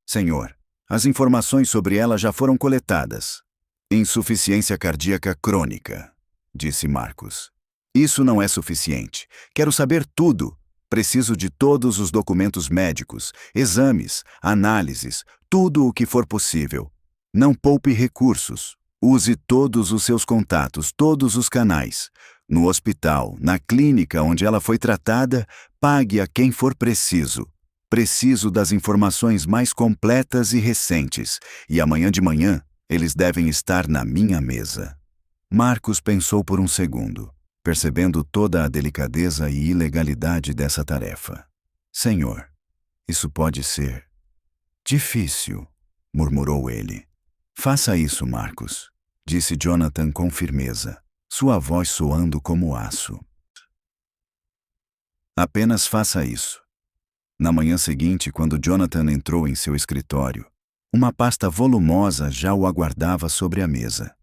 "Senhor, as informações sobre ela já foram coletadas." "Insuficiência cardíaca crônica", disse Marcos. "Isso não é suficiente. Quero saber tudo. Preciso de todos os documentos médicos, exames, análises, tudo o que for possível. Não poupe recursos. Use todos os seus contatos, todos os canais. No hospital, na clínica onde ela foi tratada, pague a quem for preciso. Preciso das informações mais completas e recentes, e amanhã de manhã eles devem estar na minha mesa." Marcos pensou por um segundo, percebendo toda a delicadeza e ilegalidade dessa tarefa. "Senhor, isso pode ser difícil." murmurou ele. Faça isso, Marcos, disse Jonathan com firmeza, sua voz soando como aço. Apenas faça isso. Na manhã seguinte, quando Jonathan entrou em seu escritório, uma pasta volumosa já o aguardava sobre a mesa.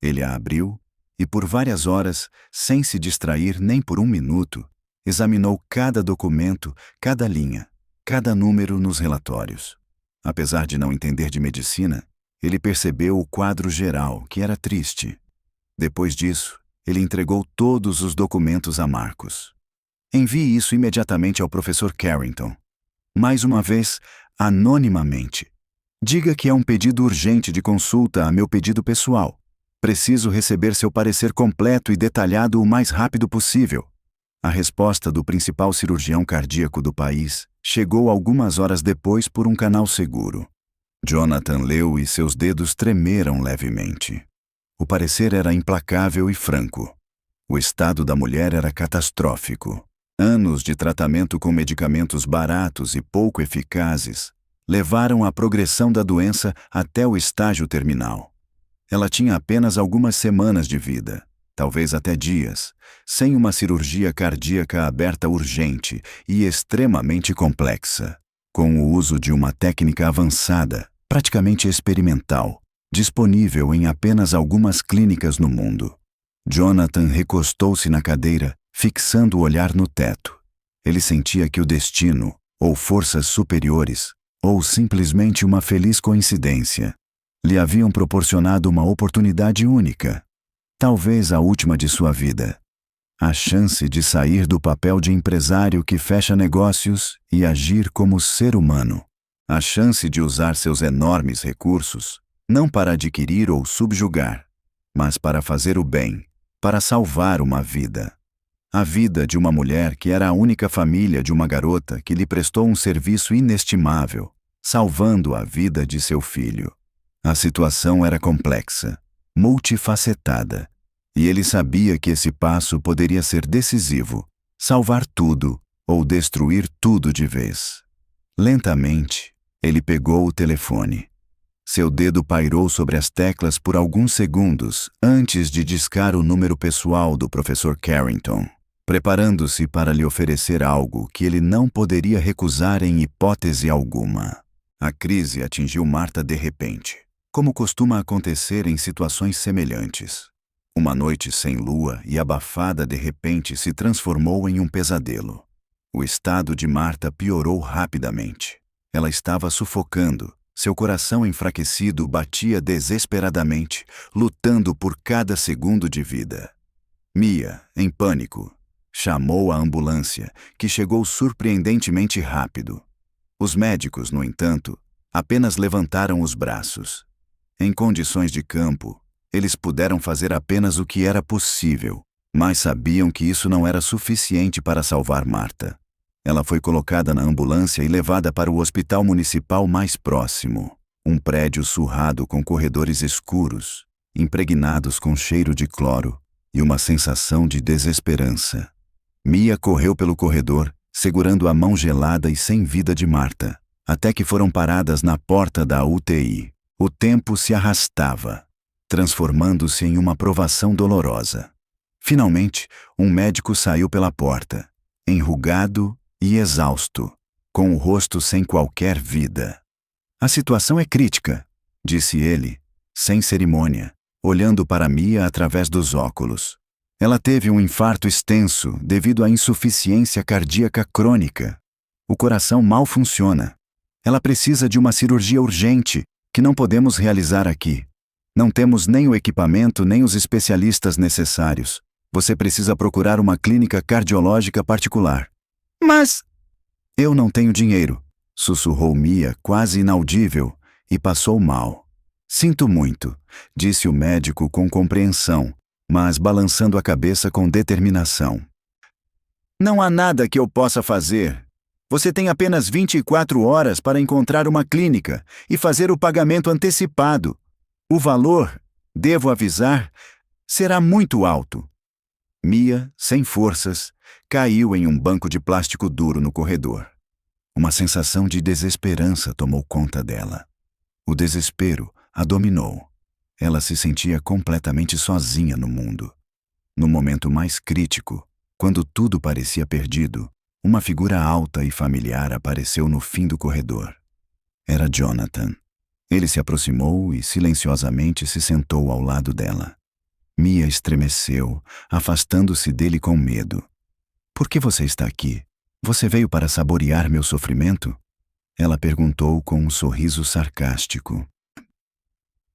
Ele a abriu e, por várias horas, sem se distrair nem por um minuto, examinou cada documento, cada linha, cada número nos relatórios. Apesar de não entender de medicina, ele percebeu o quadro geral, que era triste. Depois disso, ele entregou todos os documentos a Marcos. Envie isso imediatamente ao professor Carrington. Mais uma vez, anonimamente. Diga que é um pedido urgente de consulta a meu pedido pessoal. Preciso receber seu parecer completo e detalhado o mais rápido possível. A resposta do principal cirurgião cardíaco do país chegou algumas horas depois por um canal seguro. Jonathan leu e seus dedos tremeram levemente. O parecer era implacável e franco. O estado da mulher era catastrófico. Anos de tratamento com medicamentos baratos e pouco eficazes levaram à progressão da doença até o estágio terminal. Ela tinha apenas algumas semanas de vida, talvez até dias, sem uma cirurgia cardíaca aberta urgente e extremamente complexa, com o uso de uma técnica avançada, praticamente experimental, disponível em apenas algumas clínicas no mundo. Jonathan recostou-se na cadeira, fixando o olhar no teto. Ele sentia que o destino, ou forças superiores, ou simplesmente uma feliz coincidência, lhe haviam proporcionado uma oportunidade única, talvez a última de sua vida. A chance de sair do papel de empresário que fecha negócios e agir como ser humano. A chance de usar seus enormes recursos, não para adquirir ou subjugar, mas para fazer o bem, para salvar uma vida. A vida de uma mulher que era a única família de uma garota que lhe prestou um serviço inestimável, salvando a vida de seu filho. A situação era complexa, multifacetada, e ele sabia que esse passo poderia ser decisivo, salvar tudo ou destruir tudo de vez. Lentamente, ele pegou o telefone. Seu dedo pairou sobre as teclas por alguns segundos antes de discar o número pessoal do professor Carrington, preparando-se para lhe oferecer algo que ele não poderia recusar em hipótese alguma. A crise atingiu Marta de repente, como costuma acontecer em situações semelhantes. Uma noite sem lua e abafada de repente se transformou em um pesadelo. O estado de Marta piorou rapidamente. Ela estava sufocando. Seu coração enfraquecido batia desesperadamente, lutando por cada segundo de vida. Mia, em pânico, chamou a ambulância, que chegou surpreendentemente rápido. Os médicos, no entanto, apenas levantaram os braços. Em condições de campo, eles puderam fazer apenas o que era possível, mas sabiam que isso não era suficiente para salvar Marta. Ela foi colocada na ambulância e levada para o hospital municipal mais próximo, um prédio surrado com corredores escuros, impregnados com cheiro de cloro e uma sensação de desesperança. Mia correu pelo corredor, segurando a mão gelada e sem vida de Marta, até que foram paradas na porta da UTI. O tempo se arrastava, transformando-se em uma provação dolorosa. Finalmente, um médico saiu pela porta, enrugado e exausto, com o rosto sem qualquer vida. A situação é crítica, disse ele, sem cerimônia, olhando para Mia através dos óculos. Ela teve um infarto extenso devido à insuficiência cardíaca crônica. O coração mal funciona. Ela precisa de uma cirurgia urgente, que não podemos realizar aqui. Não temos nem o equipamento nem os especialistas necessários. Você precisa procurar uma clínica cardiológica particular. Mas... Eu não tenho dinheiro, sussurrou Mia, quase inaudível, e passou mal. Sinto muito, disse o médico com compreensão, mas balançando a cabeça com determinação. Não há nada que eu possa fazer. Você tem apenas 24 horas para encontrar uma clínica e fazer o pagamento antecipado. O valor, devo avisar, será muito alto. Mia, sem forças, caiu em um banco de plástico duro no corredor. Uma sensação de desesperança tomou conta dela. O desespero a dominou. Ela se sentia completamente sozinha no mundo. No momento mais crítico, quando tudo parecia perdido, uma figura alta e familiar apareceu no fim do corredor. Era Jonathan. Ele se aproximou e silenciosamente se sentou ao lado dela. Mia estremeceu, afastando-se dele com medo. Por que você está aqui? Você veio para saborear meu sofrimento? Ela perguntou com um sorriso sarcástico.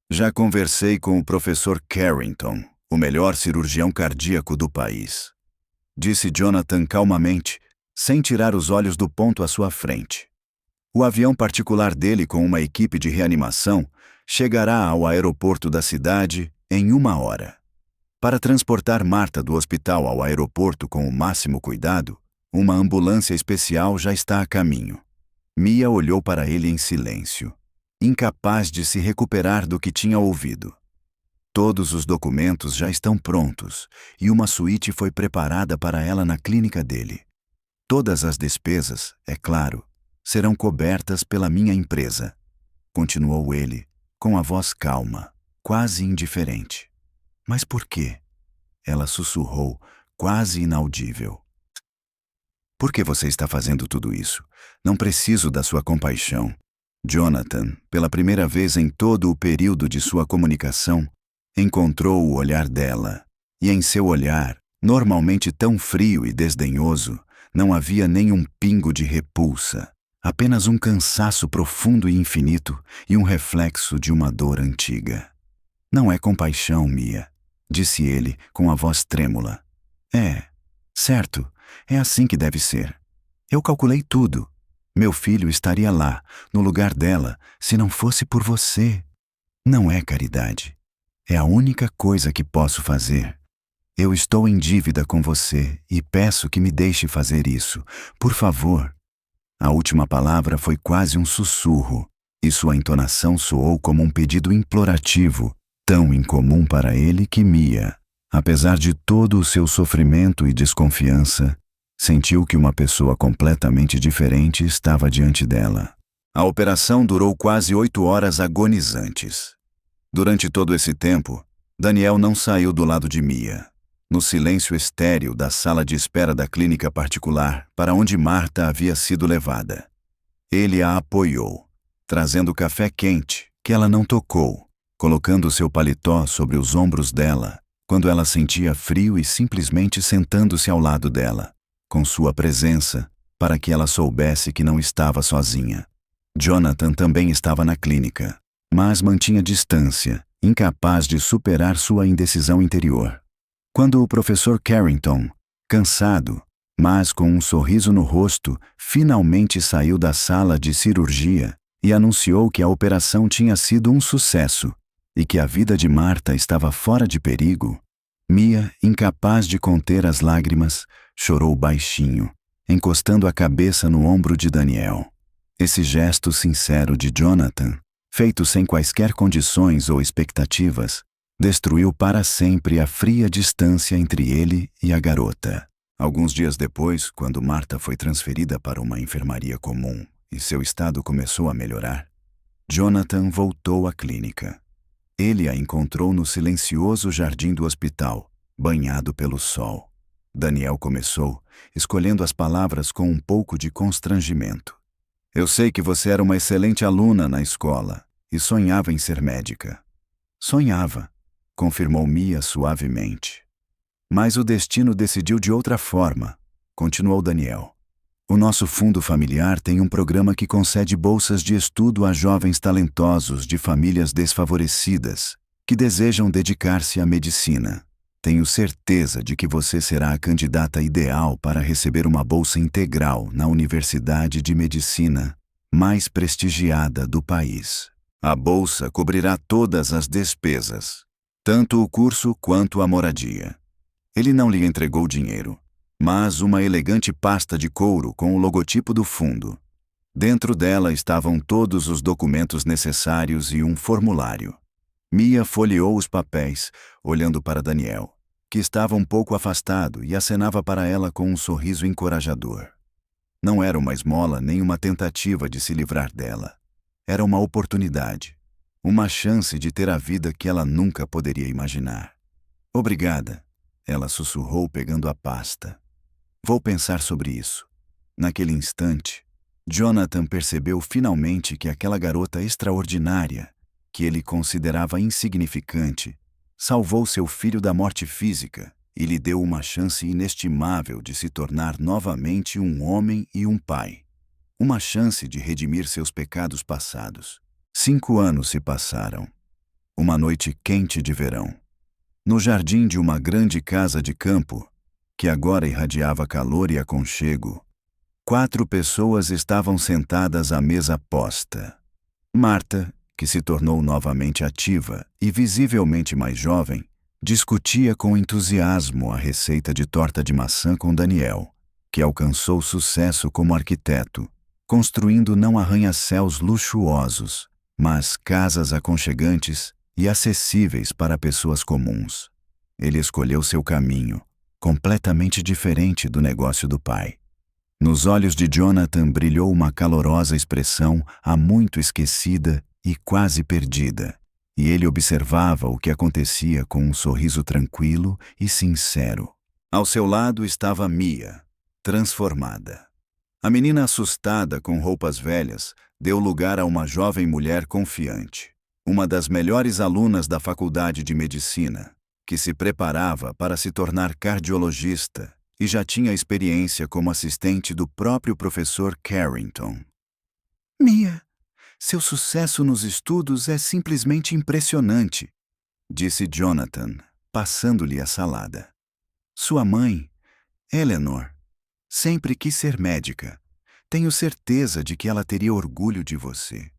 Já conversei com o professor Carrington, o melhor cirurgião cardíaco do país. Disse Jonathan calmamente, sem tirar os olhos do ponto à sua frente. O avião particular dele com uma equipe de reanimação chegará ao aeroporto da cidade em 1 hora. Para transportar Marta do hospital ao aeroporto com o máximo cuidado, uma ambulância especial já está a caminho. Mia olhou para ele em silêncio, incapaz de se recuperar do que tinha ouvido. Todos os documentos já estão prontos e uma suíte foi preparada para ela na clínica dele. Todas as despesas, é claro, serão cobertas pela minha empresa, continuou ele, com a voz calma, quase indiferente. Mas por quê? Ela sussurrou, quase inaudível. Por que você está fazendo tudo isso? Não preciso da sua compaixão. Jonathan, pela primeira vez em todo o período de sua comunicação, encontrou o olhar dela, e em seu olhar, normalmente tão frio e desdenhoso, não havia nenhum pingo de repulsa, apenas um cansaço profundo e infinito e um reflexo de uma dor antiga. Não é compaixão, Mia, disse ele com a voz trêmula. Certo, é assim que deve ser. Eu calculei tudo. Meu filho estaria lá, no lugar dela, se não fosse por você. Não é caridade. É a única coisa que posso fazer. Eu estou em dívida com você e peço que me deixe fazer isso. Por favor. A última palavra foi quase um sussurro, e sua entonação soou como um pedido implorativo, tão incomum para ele que Mia, apesar de todo o seu sofrimento e desconfiança, sentiu que uma pessoa completamente diferente estava diante dela. A operação durou quase 8 horas agonizantes. Durante todo esse tempo, Daniel não saiu do lado de Mia, no silêncio estéril da sala de espera da clínica particular para onde Marta havia sido levada. Ele a apoiou, trazendo café quente, que ela não tocou, colocando seu paletó sobre os ombros dela, quando ela sentia frio e simplesmente sentando-se ao lado dela, com sua presença, para que ela soubesse que não estava sozinha. Jonathan também estava na clínica, mas mantinha distância, incapaz de superar sua indecisão interior. Quando o professor Carrington, cansado, mas com um sorriso no rosto, finalmente saiu da sala de cirurgia e anunciou que a operação tinha sido um sucesso e que a vida de Marta estava fora de perigo, Mia, incapaz de conter as lágrimas, chorou baixinho, encostando a cabeça no ombro de Daniel. Esse gesto sincero de Jonathan, feito sem quaisquer condições ou expectativas, destruiu para sempre a fria distância entre ele e a garota. Alguns dias depois, quando Marta foi transferida para uma enfermaria comum e seu estado começou a melhorar, Jonathan voltou à clínica. Ele a encontrou no silencioso jardim do hospital, banhado pelo sol. Daniel começou, escolhendo as palavras com um pouco de constrangimento. Eu sei que você era uma excelente aluna na escola e sonhava em ser médica. Sonhava, confirmou Mia suavemente. Mas o destino decidiu de outra forma, continuou Daniel. O nosso fundo familiar tem um programa que concede bolsas de estudo a jovens talentosos de famílias desfavorecidas que desejam dedicar-se à medicina. Tenho certeza de que você será a candidata ideal para receber uma bolsa integral na Universidade de Medicina mais prestigiada do país. A bolsa cobrirá todas as despesas, tanto o curso quanto a moradia. Ele não lhe entregou dinheiro, mas uma elegante pasta de couro com o logotipo do fundo. Dentro dela estavam todos os documentos necessários e um formulário. Mia folheou os papéis, olhando para Daniel, que estava um pouco afastado e acenava para ela com um sorriso encorajador. Não era uma esmola nem uma tentativa de se livrar dela. Era uma oportunidade, Uma chance de ter a vida que ela nunca poderia imaginar. Obrigada, ela sussurrou pegando a pasta. Vou pensar sobre isso. Naquele instante, Jonathan percebeu finalmente que aquela garota extraordinária, que ele considerava insignificante, salvou seu filho da morte física e lhe deu uma chance inestimável de se tornar novamente um homem e um pai. Uma chance de redimir seus pecados passados. 5 anos se passaram. Uma noite quente de verão. No jardim de uma grande casa de campo, que agora irradiava calor e aconchego, 4 pessoas estavam sentadas à mesa posta. Marta, que se tornou novamente ativa e visivelmente mais jovem, discutia com entusiasmo a receita de torta de maçã com Daniel, que alcançou sucesso como arquiteto, construindo não arranha-céus luxuosos, mas casas aconchegantes e acessíveis para pessoas comuns. Ele escolheu seu caminho, completamente diferente do negócio do pai. Nos olhos de Jonathan brilhou uma calorosa expressão há muito esquecida e quase perdida, e ele observava o que acontecia com um sorriso tranquilo e sincero. Ao seu lado estava Mia, transformada. A menina assustada com roupas velhas deu lugar a uma jovem mulher confiante, uma das melhores alunas da faculdade de medicina, que se preparava para se tornar cardiologista e já tinha experiência como assistente do próprio professor Carrington. Mia, seu sucesso nos estudos é simplesmente impressionante, disse Jonathan, passando-lhe a salada. Sua mãe, Eleanor, sempre quis ser médica. Tenho certeza de que ela teria orgulho de você.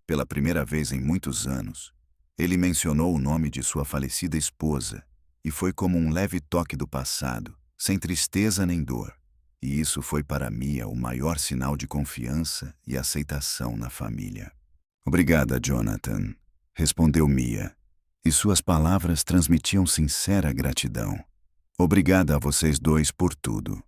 Pela primeira vez em muitos anos, ele mencionou o nome de sua falecida esposa, e foi como um leve toque do passado, sem tristeza nem dor. E isso foi para Mia o maior sinal de confiança e aceitação na família. Obrigada, Jonathan, respondeu Mia, e suas palavras transmitiam sincera gratidão. Obrigada a vocês dois por tudo.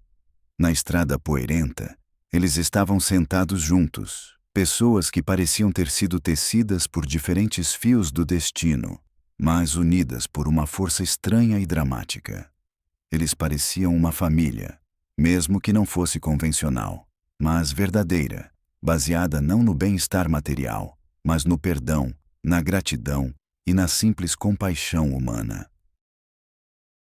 Na estrada poeirenta, eles estavam sentados juntos, pessoas que pareciam ter sido tecidas por diferentes fios do destino, mas unidas por uma força estranha e dramática. Eles pareciam uma família, mesmo que não fosse convencional, mas verdadeira, baseada não no bem-estar material, mas no perdão, na gratidão e na simples compaixão humana.